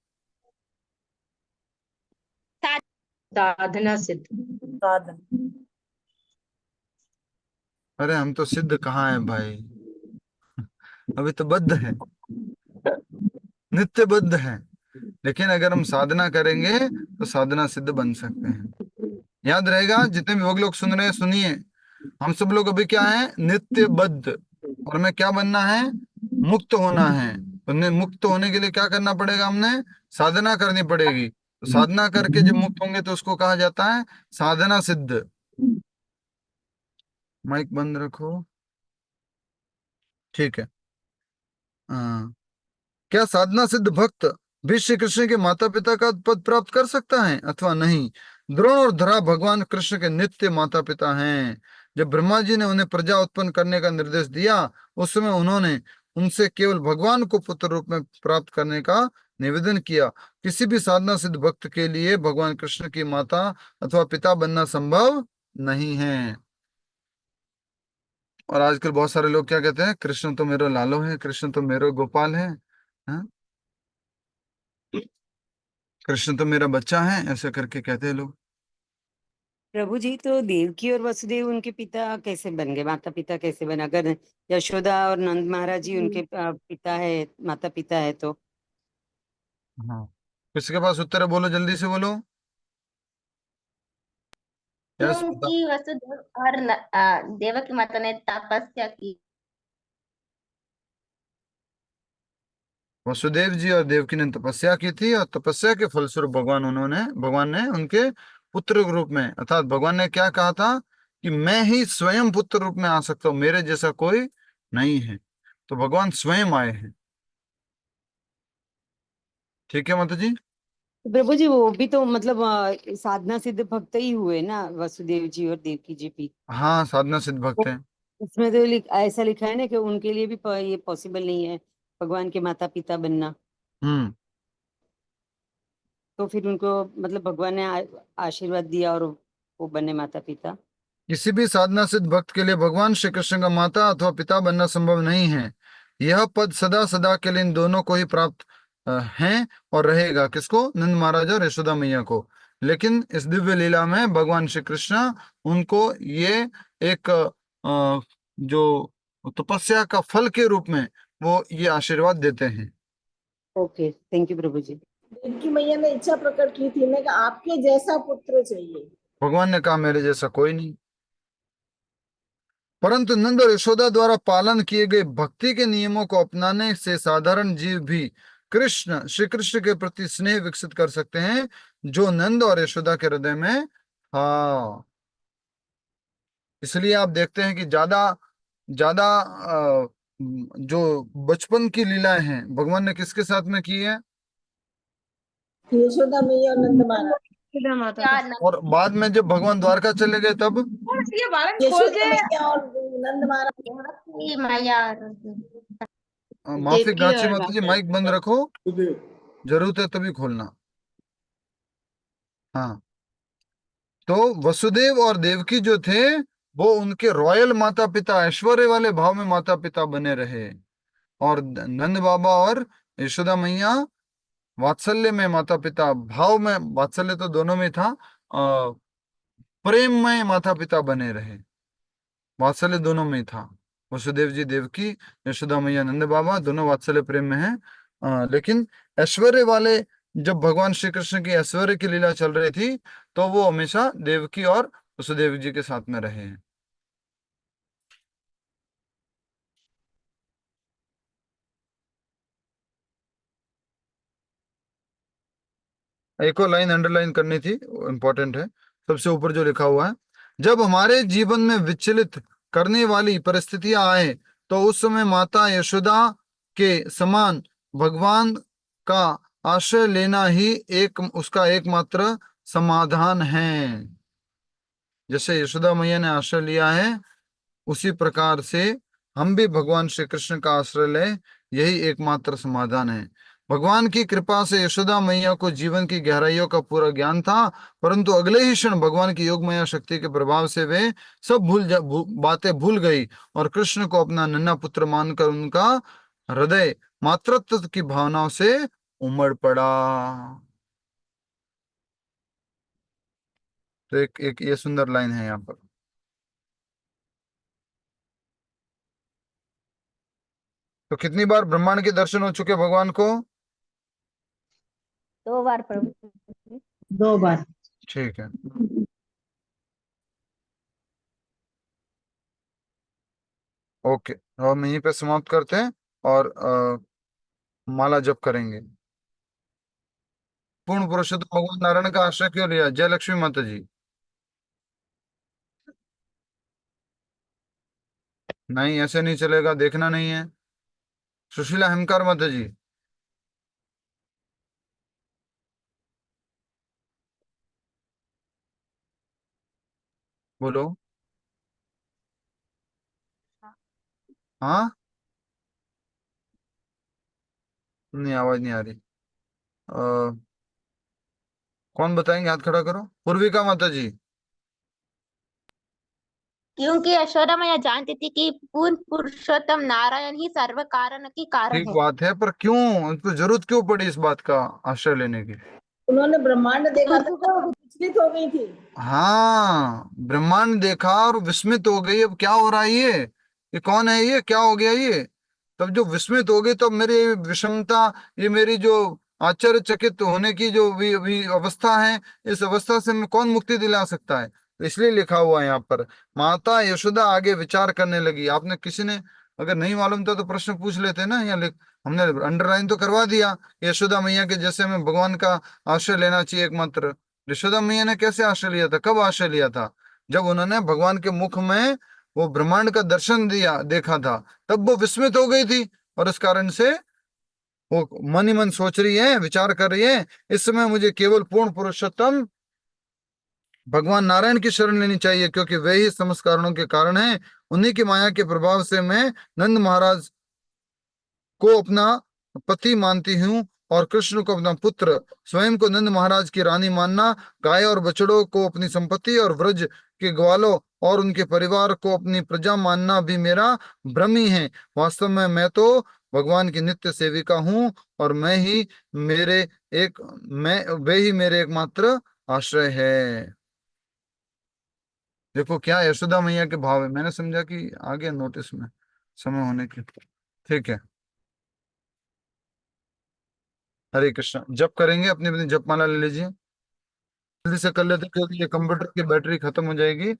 साधना सिद्ध। अरे हम तो सिद्ध कहाँ है भाई, अभी तो बद्ध है, नित्य बद्ध है। लेकिन अगर हम साधना करेंगे तो साधना सिद्ध बन सकते हैं। याद रहेगा, जितने भी लोग सुन रहे हैं सुनिए, हम सब लोग अभी क्या है? नित्य बद्ध। और हमें क्या बनना है? मुक्त होना है। तो मुक्त होने के लिए क्या करना पड़ेगा? हमने साधना करनी पड़ेगी। तो साधना करके जब मुक्त होंगे तो उसको कहा जाता है साधना सिद्ध। माइक बंद रखो, ठीक है। हाँ, क्या साधना सिद्ध भक्त भी श्री कृष्ण के माता पिता का पद प्राप्त कर सकता है अथवा नहीं? द्रोण और धरा भगवान कृष्ण के नित्य माता पिता हैं। जब ब्रह्मा जी ने उन्हें प्रजा उत्पन्न करने का निर्देश दिया उस समय उन्होंने उनसे केवल भगवान को पुत्र रूप में प्राप्त करने का निवेदन किया। किसी भी साधना सिद्ध भक्त के लिए भगवान कृष्ण की माता अथवा पिता बनना संभव नहीं है। और आजकल बहुत सारे लोग क्या कहते हैं? कृष्ण तो मेरो लालो है, कृष्ण तो मेरो गोपाल है, हाँ? कृष्ण तो मेरा बच्चा है, ऐसे करके कहते हैं लोग। प्रभु जी, तो देवकी और वसुदेव उनके पिता कैसे बन गए, माता पिता कैसे बने? अगर यशोदा और नंद महाराज जी उनके पिता है, माता पिता है तो? हाँ, किसके पास उत्तर है? बोलो, जल्दी से बोलो। यस, बता। क्योंकि वसुदेव और देवकी माता ने तपस्या की। वसुदेव जी और देवकी ने तपस्या की थी और तपस्या के फलस्वरूप भगवान ने उनके पुत्र के रूप में, अर्थात भगवान ने क्या कहा था कि मैं ही स्वयं पुत्र रूप में आ सकता हूँ, मेरे जैसा कोई नहीं है। तो भगवान स्वयं आए हैं। ठीक है माता जी। प्रभु जी, वो भी तो मतलब साधना सिद्ध भक्त ही हुए ना, वसुदेव जी और देवकी जी भी। हाँ, साधना सिद्ध भक्त है। इसमें तो ऐसा लिखा है ना कि उनके लिए भी ये पॉसिबल नहीं है भगवान के माता पिता बनना। तो फिर उनको मतलब भगवान ने आशीर्वाद दिया और वो बने माता पिता। किसी भी साधना सिद्ध भक्त के लिए भगवान श्री कृष्ण का माता अथवा पिता बनना संभव नहीं है। यह पद सदा सदा के लिए इन दोनों को ही प्राप्त है और रहेगा। किसको? नंद महाराज और यशोदा मैया को। लेकिन इस दिव्य लीला में भगवान श्री कृष्ण उनको ये एक जो तपस्या का फल के रूप में वो ये आशीर्वाद देते हैं। ओके, थैंक यू प्रभु जी। देवकी मैया ने इच्छा प्रकट की थी ना कि आपके जैसा पुत्र चाहिए। भगवान ने कहा मेरे जैसा कोई नहीं। परंतु नंद और यशोदा द्वारा पालन किए गए भक्ति के नियमों को अपनाने से साधारण जीव भी श्री कृष्ण के प्रति स्नेह विकसित कर सकते हैं जो नंद और यशोदा के हृदय में था। इसलिए आप देखते हैं कि ज्यादा ज्यादा जो बचपन की लीलाएं हैं भगवान ने किसके साथ में की है? यशोदा मैया और नंद महाराज। और बाद में जब भगवान द्वारका चले गए तब यशोदा मैया और नंद महाराज। माफी गाची माता जी, माइक बंद रखो, जरूरत है तभी खोलना। हाँ, तो वसुदेव और देवकी जो थे वो उनके रॉयल माता पिता, ऐश्वर्य वाले भाव में माता पिता बने रहे। और नंद बाबा और यशोदा मैया वात्सल्य में माता पिता, भाव में वात्सल्य तो दोनों में था, प्रेम में माता पिता बने रहे। वात्सल्य दोनों में था। वसुदेव जी देवकी, यशोदा मैया नंद बाबा दोनों वात्सल्य प्रेम में हैं। लेकिन ऐश्वर्य वाले, जब भगवान श्री कृष्ण की ऐश्वर्य की लीला चल रही थी तो वो हमेशा देवकी और वसुदेव जी के साथ में रहे हैं। एक और लाइन अंडरलाइन करनी थी, इंपॉर्टेंट है। सबसे ऊपर जो लिखा हुआ है, जब हमारे जीवन में विचलित करने वाली परिस्थितियां आए तो उस समय माता यशोदा के समान भगवान का आश्रय लेना ही उसका एकमात्र समाधान है। जैसे यशोदा मैया ने आश्रय लिया है उसी प्रकार से हम भी भगवान श्री कृष्ण का आश्रय लें, यही एकमात्र समाधान है। भगवान की कृपा से यशोदा मैया को जीवन की गहराइयों का पूरा ज्ञान था, परंतु अगले ही क्षण भगवान की योग माया शक्ति के प्रभाव से वे सब बातें भूल गई और कृष्ण को अपना नन्हा पुत्र मानकर उनका हृदय मातृत्व की भावनाओं से उमड़ पड़ा। तो एक ये सुंदर लाइन है यहाँ पर। तो कितनी बार ब्रह्मांड के दर्शन हो चुके भगवान को? 2 बार प्रभु। 2 बार। ठीक है। ओके, तो हम यहीं पे समाप्त करते हैं और माला जप करेंगे। पूर्ण पुरुषोत्तम भगवान नारायण का आश्रय क्यों लिया? जय लक्ष्मी माता जी। नहीं, ऐसे नहीं चलेगा, देखना नहीं है। सुशीला हिमकार माता जी। बोलो। हाँ, नहीं, आवाज नहीं आ रही। कौन बताएंगे? हाथ खड़ा करो। पूर्विका माता जी। क्योंकि यशोदा मैया जानती थी कि पूर्ण पुरुषोत्तम नारायण ही सर्व कारण की कारण ठीक है। बात है, पर क्यों उनको जरूरत क्यों पड़ी इस बात का आश्रय लेने की? उन्होंने ब्रह्मांड देखा था तो वो विचलित हो गई थी। हाँ, ब्रह्मांड देखा और विस्मित हो गई, अब क्या हो रहा है ये कौन है, ये क्या हो गया ये? तब जो विस्मित हो गई, तब मेरी विषमता, ये मेरी जो आश्चर्यचकित होने की जो भी अवस्था है, इस अवस्था से मैं कौन मुक्ति दिला सकता है? तो इसलिए लिखा हुआ है यहाँ पर। माता यशोदा आगे विचार करने लगी। आपने किसी ने अगर नहीं मालूम था तो प्रश्न पूछ लेते ना, यहाँ लिख, हमने अंडरलाइन तो करवा दिया। यशोदा मैया के जैसे हमें भगवान का आश्रय लेना चाहिए एकमात्र। यशोदा मैया ने कैसे आश्रय लिया था, कब आश्रय लिया था? जब उन्होंने भगवान के मुख में वो ब्रह्मांड का दर्शन दिया, देखा था, तब वो विस्मित हो गई थी। और इस कारण से वो मन ही मन सोच रही है, विचार कर रही है, इस समय मुझे केवल पूर्ण पुरुषोत्तम भगवान नारायण की शरण लेनी चाहिए, क्योंकि वे ही समस्त कारणों के कारण हैं। उन्हीं की माया के प्रभाव से मैं नंद महाराज को अपना पति मानती हूँ और कृष्ण को अपना पुत्र, स्वयं को नंद महाराज की रानी मानना, गाय और बछड़ों को अपनी संपत्ति और व्रज के ग्वालों और उनके परिवार को अपनी प्रजा मानना भी मेरा भ्रम ही है। वास्तव में मैं तो भगवान की नित्य सेविका हूँ और मैं वे ही मेरे एकमात्र आश्रय है। देखो क्या यशोदा मैया के भाव है। मैंने समझा कि आगे नोटिस में समय होने की। ठीक है, हरे कृष्णा। जप करेंगे, अपनी अपनी जपमाला ले लीजिए। जल्दी से कर लेते क्योंकि ये कंप्यूटर की बैटरी खत्म हो जाएगी।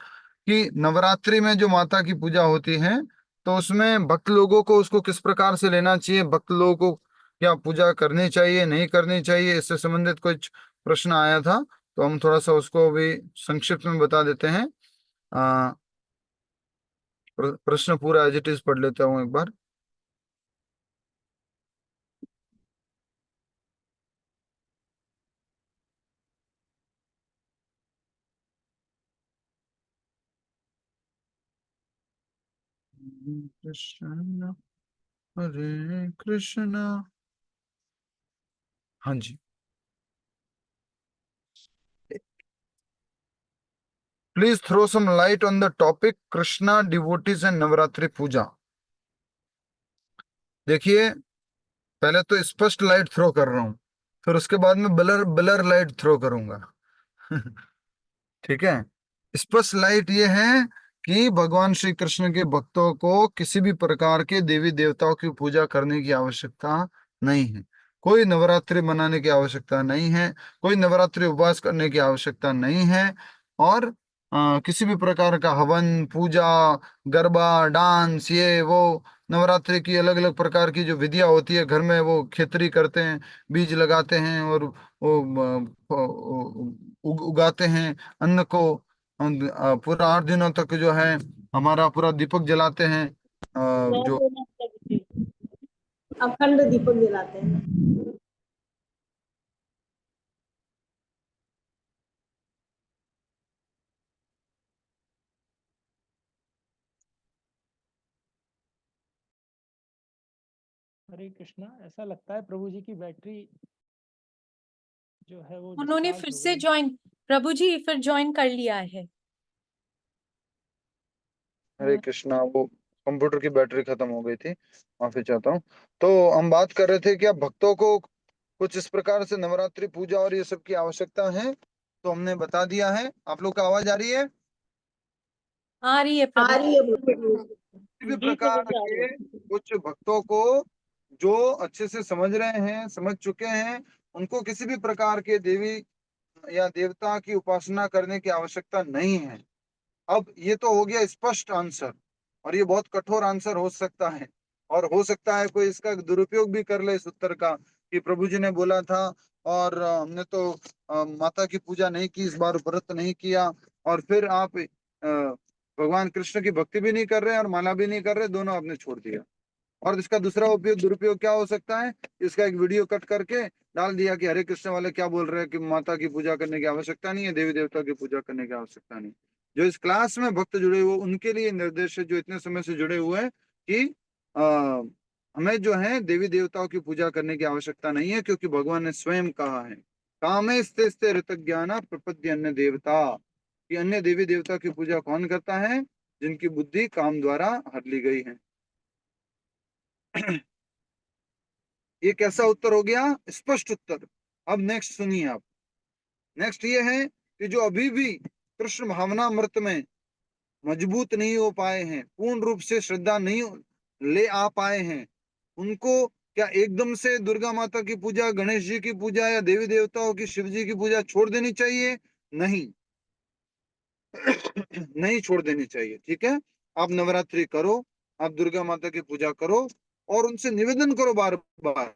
कि नवरात्रि में जो माता की पूजा होती है, तो उसमें भक्त लोगों को उसको किस प्रकार से लेना चाहिए, भक्त लोगों को क्या पूजा करनी चाहिए, नहीं करनी चाहिए, इससे संबंधित कुछ प्रश्न आया था। तो हम थोड़ा सा उसको भी संक्षिप्त में बता देते हैं। आ, प्रश्न पूरा एज इट इज पढ़ लेता हूँ एक बार। कृष्ण हरे कृष्णा। हाँ जी। Please throw some light on the topic Krishna devotees and Navratri puja. देखिए, पहले तो स्पष्ट लाइट थ्रो कर रहा हूं, फिर उसके बाद में ब्लर ब्लर लाइट थ्रो करूंगा। ठीक है। स्पष्ट लाइट ये है कि भगवान श्री कृष्ण के भक्तों को किसी भी प्रकार के देवी देवताओं की पूजा करने की आवश्यकता नहीं है। कोई नवरात्रि मनाने की आवश्यकता नहीं है। कोई नवरात्रि उपवास करने की आवश्यकता नहीं है। और किसी भी प्रकार का हवन पूजा, गरबा, डांस, ये वो, नवरात्रि की अलग अलग प्रकार की जो विधियां होती है, घर में वो खेती करते हैं, बीज लगाते हैं और वो उगाते हैं अन्न को। पूरा 8 दिनों तक जो है हमारा पूरा दीपक जलाते हैं। जो अखंड दीपक जलाते हैं। हरे कृष्णा, ऐसा लगता है प्रभु जी की बैटरी जो है वो उन्होंने डिस्चार्ज फिर हो से गई। ज्वाइन, प्रभु जी फिर ज्वाइन कर लिया है। हरे कृष्णा, वो कंप्यूटर की बैटरी खत्म हो गई थी, माफी चाहता हूँ। तो हम बात कर रहे थे कि अब भक्तों को कुछ इस प्रकार से नवरात्रि पूजा और ये सब की आवश्यकता है, तो हमने बता दिया है। आप लोग का आवाज आ रही है? आ रही है आ प्रभु रही है प्रभु जी। किसी भी जी प्रकार प्रभु जी, आ रही के है। कुछ भक्तों को जो अच्छे से समझ रहे हैं, समझ चुके हैं, उनको किसी भी प्रकार के देवी या देवता की उपासना करने की आवश्यकता नहीं है। अब ये तो हो गया स्पष्ट आंसर, और ये बहुत कठोर आंसर हो सकता है, और हो सकता है कोई इसका दुरुपयोग भी कर ले इस उत्तर का, कि प्रभु जी ने बोला था और हमने तो माता की पूजा नहीं की, इस बार व्रत नहीं किया, और फिर आप भगवान कृष्ण की भक्ति भी नहीं कर रहे और माला भी नहीं कर रहे, दोनों आपने छोड़ दिया। और इसका दूसरा उपयोग, दुरुपयोग क्या हो सकता है? इसका एक वीडियो कट करके डाल दिया कि हरे कृष्ण वाले क्या बोल रहे हैं कि माता की पूजा करने की आवश्यकता नहीं है, देवी देवता की पूजा करने की आवश्यकता नहीं। जो इस क्लास में भक्त जुड़े हुए उनके लिए निर्देश है, जो इतने समय से जुड़े हुए हैं, कि आ, हमें जो है देवी देवताओं की पूजा करने की आवश्यकता नहीं है, क्योंकि भगवान ने स्वयं कहा है, कामे स्ते स्ते ऋतज्ञाना प्रपद्य अन्य देवता, कि अन्य देवी देवता की पूजा कौन करता है? जिनकी बुद्धि काम द्वारा हर ली गई है। ये कैसा उत्तर हो गया? स्पष्ट उत्तर। अब नेक्स्ट सुनिए आप। नेक्स्ट ये है कि जो अभी भी कृष्ण भावनामृत में मजबूत नहीं हो पाए हैं, पूर्ण रूप से श्रद्धा नहीं ले आ पाए हैं, उनको क्या एकदम से दुर्गा माता की पूजा, गणेश जी की पूजा या देवी देवताओं की, शिव जी की पूजा छोड़ देनी चाहिए? नहीं। नहीं छोड़ देनी चाहिए, ठीक है। आप नवरात्रि करो, आप दुर्गा माता की पूजा करो, और उनसे निवेदन करो बार बार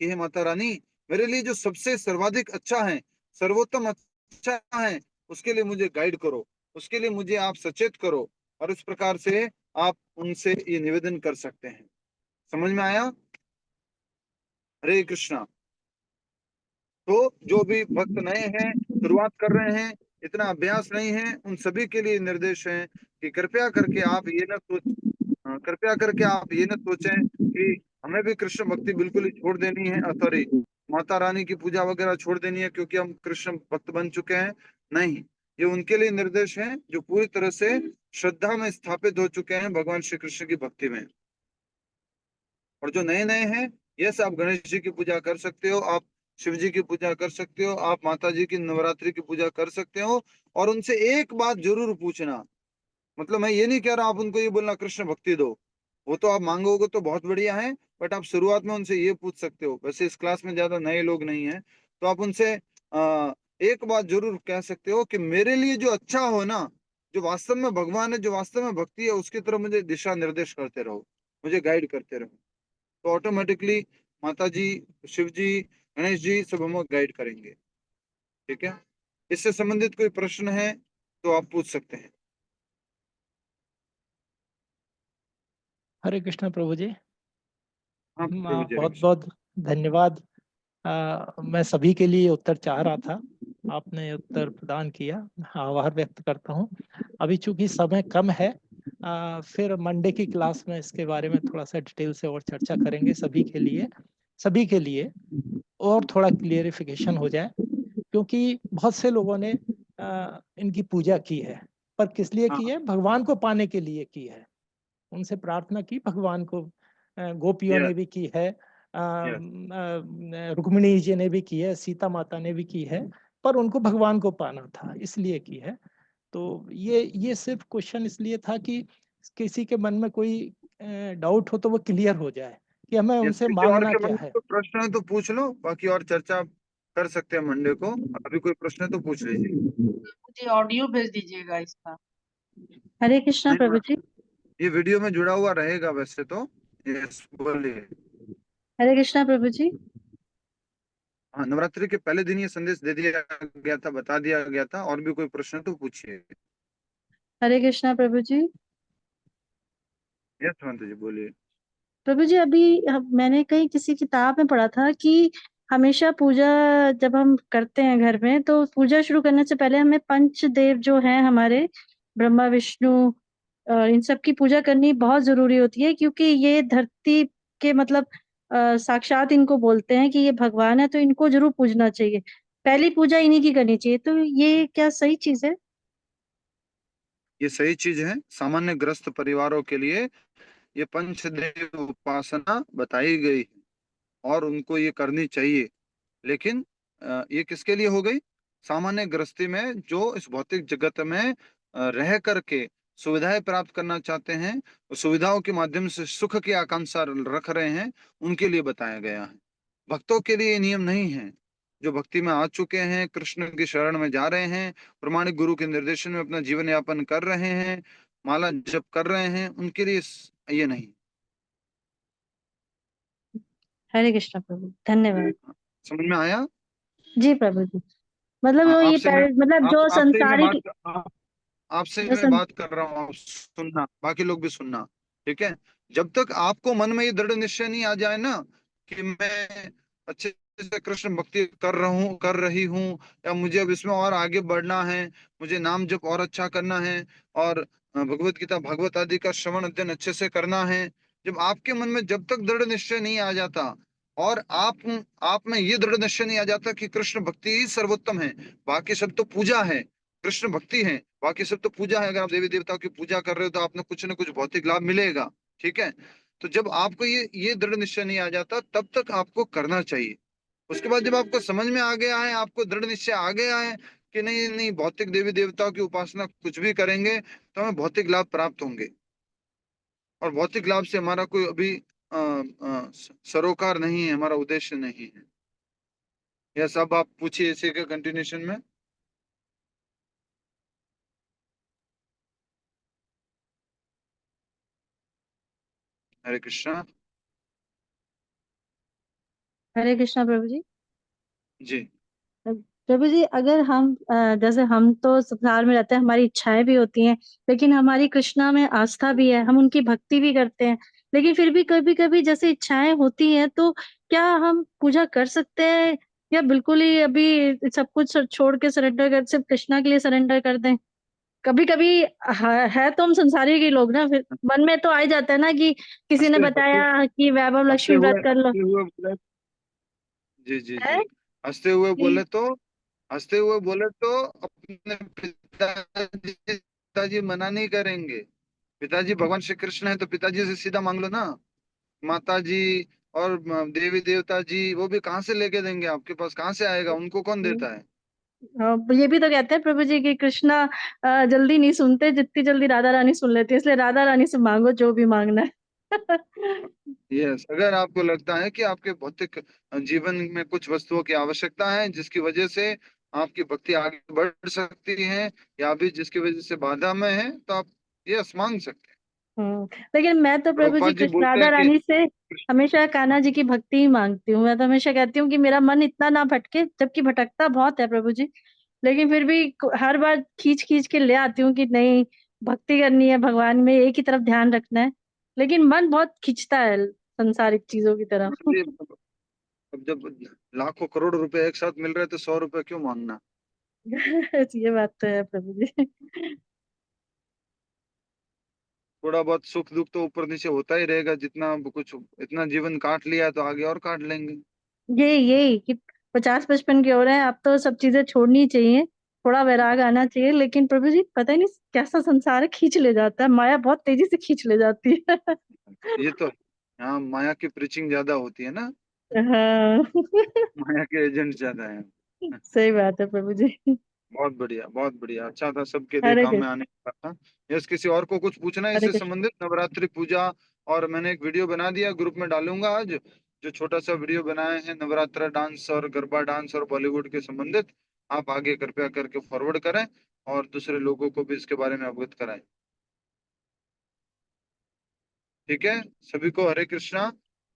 कि हे माता रानी, मेरे लिए जो सबसे सर्वाधिक अच्छा है, सर्वोत्तम अच्छा है, उसके लिए मुझे गाइड करो, उसके लिए मुझे आप सचेत करो। और इस प्रकार से आप उनसे ये निवेदन कर सकते हैं। समझ में आया? हरे कृष्णा। तो जो भी भक्त नए हैं, शुरुआत कर रहे हैं, इतना अभ्यास नहीं है, उन सभी के लिए निर्देश है कि कृपया करके आप ये न सोच कृपया करके आप ये न सोचें कि हमें भी कृष्ण भक्ति बिल्कुल ही छोड़ देनी है, सॉरी, माता रानी की पूजा वगैरह छोड़ देनी है क्योंकि हम कृष्ण भक्त बन चुके हैं। नहीं, ये उनके लिए निर्देश है जो पूरी तरह से श्रद्धा में स्थापित हो चुके हैं भगवान श्री कृष्ण की भक्ति में। और जो नए नए हैं, यस, आप गणेश जी की पूजा कर सकते हो, आप शिव जी की पूजा कर सकते हो, आप माता जी की नवरात्रि की पूजा कर सकते हो। और उनसे एक बात जरूर पूछना, मतलब मैं ये नहीं कह रहा आप उनको ये बोलना कृष्ण भक्ति दो, वो तो आप मांगोगे तो बहुत बढ़िया है, बट आप शुरुआत में उनसे ये पूछ सकते हो। वैसे इस क्लास में ज्यादा नए लोग नहीं है, तो आप उनसे एक बात जरूर कह सकते हो कि मेरे लिए जो अच्छा हो ना, जो वास्तव में भगवान है, जो वास्तव में भक्ति है, उसकी तरफ मुझे दिशा निर्देश करते रहो, मुझे गाइड करते रहो। तो ऑटोमेटिकली माता जी, शिव जी, गणेश जी सब हमें गाइड करेंगे। ठीक है। इससे संबंधित कोई प्रश्न है तो आप पूछ सकते हैं। हरे कृष्णा प्रभु जी। हाँ प्रभु जी, हरे बहुत कृष्ण। बहुत धन्यवाद। मैं सभी के लिए उत्तर चाह रहा था, आपने उत्तर प्रदान किया, आभार व्यक्त करता हूँ। अभी चूंकि समय कम है, फिर मंडे की क्लास में इसके बारे में थोड़ा सा डिटेल से और चर्चा करेंगे, सभी के लिए और थोड़ा क्लियरिफिकेशन हो जाए, क्योंकि बहुत से लोगों ने इनकी पूजा की है, पर किस लिए की है? भगवान को पाने के लिए की है, उनसे प्रार्थना की भगवान को। गोपियों ने भी की है, रुक्मिणी जी ने भी की है, सीता माता ने भी की है, पर उनको भगवान को पाना था, इसलिए की है। तो ये सिर्फ क्वेश्चन इसलिए था कि किसी के मन में कोई डाउट हो तो वो क्लियर हो जाए कि हमें उनसे किसी और मांगना के मन क्या में है। कोई प्रश्न है तो पूछ लो, बाकी और चर्चा कर सकते हैं मंडे को। अभी कोई प्रश्न है तो पूछ लीजिए। मुझे ऑडियो भेज दीजिएगा इसका। हरे कृष्णा नहीं, प्रभु जी। ये वीडियो में जुड़ा हुआ रहेगा वैसे तो। यस, बोलिए। हरे कृष्णा प्रभु जी। हाँ, नवरात्रि के पहले दिन ये संदेश दे दिया गया था, बता दिया गया था। और भी कोई प्रश्न है तो पूछिए। हरे कृष्णा प्रभु जी। यस महंत जी, बोलिए। प्रभु जी, अभी मैंने कहीं किसी किताब में पढ़ा था कि हमेशा पूजा जब हम करते हैं घर में, तो पूजा शुरू करने से पहले हमें पंचदेव जो हैं हमारे, ब्रह्मा विष्णु, इन सब की पूजा करनी बहुत जरूरी होती है, क्योंकि ये धरती के मतलब साक्षात इनको बोलते हैं कि ये भगवान है, तो इनको जरूर पूजना चाहिए, पहली पूजा इन्हीं की करनी चाहिए। तो ये क्या सही चीज है? ये सही चीज है। सामान्य ग्रस्त परिवारों के लिए ये पंचदेव उपासना बताई गई है और उनको ये करनी चाहिए। लेकिन ये किसके लिए हो गई? सामान्य गृहस्थी में जो इस भौतिक जगत में रह करके सुविधाएं प्राप्त करना चाहते हैं, सुविधाओं के माध्यम से सुख की आकांक्षा रख रहे हैं, उनके लिए बताया गया है। भक्तों के लिए ये नियम नहीं है। जो भक्ति में आ चुके हैं, कृष्ण की शरण में जा रहे हैं, प्रमाणिक गुरु के निर्देशन में अपना जीवन यापन कर रहे हैं, माला जप कर रहे हैं, उनके लिए ये नहीं। हरे कृष्ण प्रभु, धन्यवाद। समझ में आया? जी प्रभु जी, मतलब हाँ, वो ये आपसे मैं मतलब जो आपसे ही मैं संसारिक आपसे जो मैं बात कर रहा हूँ, आप सुनना, बाकी लोग भी सुनना, ठीक है? जब तक आपको मन में ये दृढ़ निश्चय नहीं आ जाए ना कि मैं अच्छे से कृष्ण भक्ति कर रही हूँ, या मुझे अब इसमें और आगे बढ़ना है, मुझे नाम जप और अच्छा करना है, और भगवत गीता भागवत आदि का श्रवण अध्ययन अच्छे से करना है, जब आपके मन में जब तक दृढ़ निश्चय नहीं आ जाता और आप में ये दृढ़ निश्चय नहीं आ जाता कि कृष्ण भक्ति ही सर्वोत्तम है, बाकी सब तो पूजा है, कृष्ण भक्ति है, बाकी सब तो पूजा है, अगर आप देवी देवताओं की पूजा कर रहे हो तो आपने कुछ न कुछ भौतिक लाभ मिलेगा, ठीक है? तो जब आपको ये दृढ़ निश्चय नहीं आ जाता, तब तक आपको करना चाहिए। उसके बाद जब आपको समझ में आ गया है, आपको दृढ़ निश्चय आ गया है कि नहीं नहीं, भौतिक देवी देवताओं की उपासना कुछ भी करेंगे तो हमें भौतिक लाभ प्राप्त होंगे, और भौतिक लाभ से हमारा कोई अभी सरोकार नहीं है, हमारा उद्देश्य नहीं है। यह सब आप पूछिए इसी के कंटिन्यूशन में। हरे कृष्णा। हरे कृष्णा प्रभु जी। जी। प्रभु जी, अगर हम जैसे हम तो संसार में रहते हैं, हमारी इच्छाएं भी होती हैं, लेकिन हमारी कृष्णा में आस्था भी है, हम उनकी भक्ति भी करते हैं, लेकिन फिर भी कभी कभी जैसे इच्छाएं होती हैं, तो क्या हम पूजा कर सकते हैं, या बिल्कुल ही अभी सब कुछ छोड़ के सरेंडर कर, सिर्फ कृष्णा के लिए सरेंडर कर दें? कभी कभी है तो हम संसारी के लोग ना, फिर मन में तो आ ही जाता है ना कि किसी ने बताया कि वैभव लक्ष्मी व्रत कर लो। जी जी है? जी। हंसते हुए बोले तो अपने पिताजी मना नहीं करेंगे। पिताजी भगवान श्री कृष्ण है तो पिताजी से सीधा मांग लो ना। माता जी और देवी देवता जी वो भी कहाँ से लेके देंगे, आपके पास कहाँ से आएगा, उनको कौन देता है? ये भी तो कहते हैं प्रभु जी कि कृष्णा जल्दी नहीं सुनते, जितनी जल्दी राधा रानी सुन लेती है, इसलिए राधा रानी से मांगो जो भी मांगना है। यस, अगर आपको लगता है कि आपके भौतिक जीवन में कुछ वस्तुओं की आवश्यकता है जिसकी वजह से आपकी भक्ति आगे बढ़ सकती है, या अभी जिसकी वजह से बाधा में है, तो आप यस मांग सकते हैं। लेकिन मैं तो प्रभु जी प्रभुपाद जी कृष्ण बोलते राधा हैं कि रानी से हमेशा कान्हा जी की भक्ति ही मांगती हूँ। मैं तो हमेशा कहती हूँ कि मेरा मन इतना ना भटके, जबकि भटकता बहुत है प्रभु जी, लेकिन फिर भी हर बार खींच खींच के ले आती हूँ कि नहीं, भक्ति करनी है, भगवान में एक ही तरफ ध्यान रखना है, लेकिन मन बहुत खींचता है संसारिक चीजों की तरफ। अब जब लाखों करोड़ रुपए एक साथ मिल रहे तो 100 रुपए क्यों मांगना? ये बात तो है प्रभु जी। थोड़ा बहुत सुख दुख तो ऊपर नीचे होता ही रहेगा, जितना कुछ इतना जीवन काट लिया है तो आगे और काट लेंगे। यही कि 50-55 की हो रहे हैं, अब तो सब चीजें छोड़नी चाहिए, थोड़ा वैराग आना चाहिए, लेकिन प्रभु जी पता ही नहीं कैसा संसार है, खींच ले जाता है, माया बहुत तेजी से खींच ले जाती है। ये तो यहाँ माया की प्रीचिंग ज्यादा होती है ना, हाँ। माया के एजेंट ज्यादा है। सही बात है प्रभु जी। बहुत बढ़िया, बहुत बढ़िया, अच्छा था, सबके लिए हरे काम में कृष्ण। आने वाला था। यस, किसी और को कुछ पूछना है हरे इससे कृष्ण। संबंधित? नवरात्रि पूजा, और मैंने एक वीडियो बना दिया, ग्रुप में डालूंगा आज, जो छोटा सा वीडियो बनाए हैं नवरात्रा डांस और गरबा डांस और बॉलीवुड के संबंधित। आप आगे कृपया करके फॉरवर्ड करें और दूसरे लोगों को भी इसके बारे में अवगत कराएं, ठीक है? सभी को हरे कृष्णा।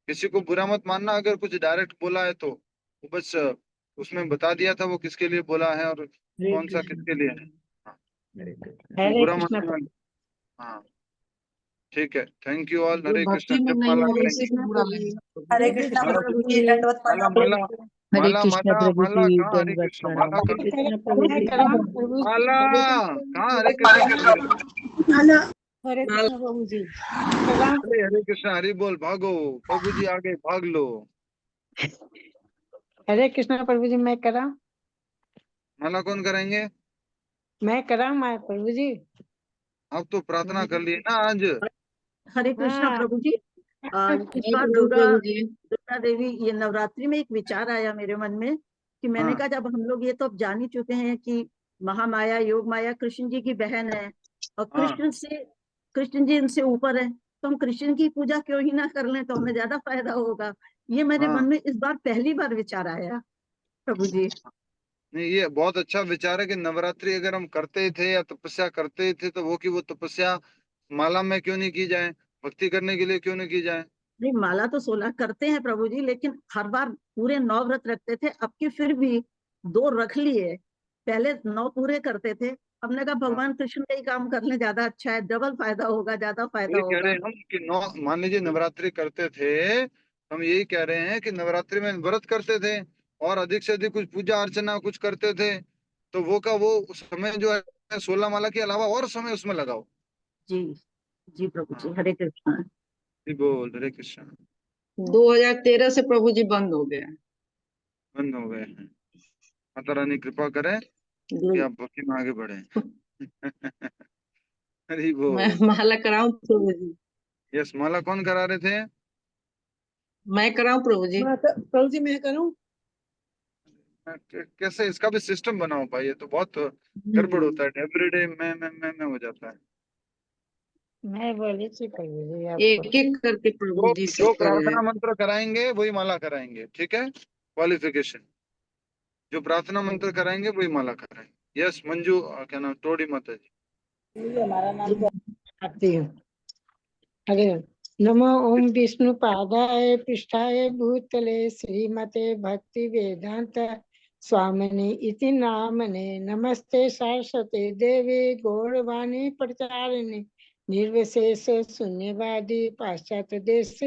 किसी को बुरा मत मानना, अगर कुछ डायरेक्ट बोला है तो वो बस उसमें बता दिया था वो किसके लिए बोला है और कौन सा किसके लिए है। हाँ, तो हरे बुरा कृष्णा मानने प्रभु। वाले, हाँ ठीक है, थैंक यू ऑल। जो हरे कृष्णा। भक्ति में जब नहीं माला है करेंगे। उसी को बुरा लगेगा। हरे कृष्णा माला प्रभु जी, दंडवत माला प्रणाम। माला हरे माला कृष्णा माला प्रभु माला जी, कहाँ? हरे दंडवत कृष्णा प्रणाम। माला हरे कहाँ? कृष्णा प्रभु जी। माला कहाँ? हरे कृष्णा हरे कृष्ण प्रभु जी। प्रणाम। हरे हरे कृष्ण, हरि बोल, भागो प्रभु जी आगे भाग लो। हरे कृष्ण प्रभु जी। मैं करा माला कौन करेंगे? मैं करा मैं प्रभु जी। अब तो प्रार्थना कर लिए ना आज। हरे कृष्णा हाँ प्रभु जी। इस बार दुर्गा देवी ये नवरात्रि में एक विचार आया मेरे मन में कि मैंने हाँ कहा जब हम लोग ये तो अब जान ही चुके हैं कि महामाया योग माया कृष्ण जी की बहन है और हाँ कृष्ण जी इनसे ऊपर है, तो हम कृष्ण की पूजा क्यों ही ना कर लें, तो हमें ज्यादा फायदा होगा। ये मेरे हाँ। मन में इस बार पहली बार विचार आया प्रभु जी। नहीं, ये बहुत अच्छा विचार है कि नवरात्रि अगर हम करते थे या तपस्या करते थे तो वो तपस्या माला में क्यों नहीं की जाए, भक्ति करने के लिए क्यों नहीं की जाए। नहीं, माला तो 16 करते हैं प्रभु जी, लेकिन हर बार पूरे 9 व्रत रखते थे, अब की फिर भी 2 रख लिए। पहले 9 पूरे करते थे, हमने कहा हाँ, भगवान कृष्ण का ही काम कर ले, ज्यादा अच्छा है, डबल फायदा होगा, ज्यादा फायदा वही कह रहे होगा। हैं हम कि नौ, मान लीजिए नवरात्रि करते थे, हम यही कह रहे हैं कि नवरात्रि में व्रत करते थे और अधिक से अधिक कुछ पूजा अर्चना कुछ करते थे, तो वो समय जो है 16 माला के अलावा और समय उसमें लगाओ। जी जी प्रभु जी। हाँ हरे कृष्ण। जी बोल, हरे कृष्ण। 2013 से प्रभु जी बंद हो गया। बंद हो गए हैं। माता रानी कृपा करें कि आप भक्ति में आगे बढ़े। हरि मैं बोल। माला कराऊं प्रभु जी? यस, माला कौन करा रहे थे? मैं कराऊं प्रभु जी? प्रभु जी मैं करूं? कैसे इसका भी सिस्टम बनाओ भाई, ये तो बहुत गड़बड़ होता है, एवरीडे मैं हो जाता है। मैं बोली थी प्रभु जी एक आपको। एक करके प्रभु जी जो सब कर रहे प्रार्थना हैं। मंत्र कराएंगे वही माला कराएंगे, ठीक है? क्वालिफिकेशन, जो प्रार्थना मंत्र कराएंगे वही माला कराएंगे। यस मंजू, क्या नाम, टोडी माता जी। हमारा नाम क्या आती हूँ। हरे नमो ओम विष्णु पादाय पृष्ठाय भूतले श्रीमते भक्ति वेदांत स्वामिनी इति नामने नमस्ते सरस्वती देवी गौरवाणी प्रचारिणी निर्विशेष शून्यवादी पाश्चात्य देश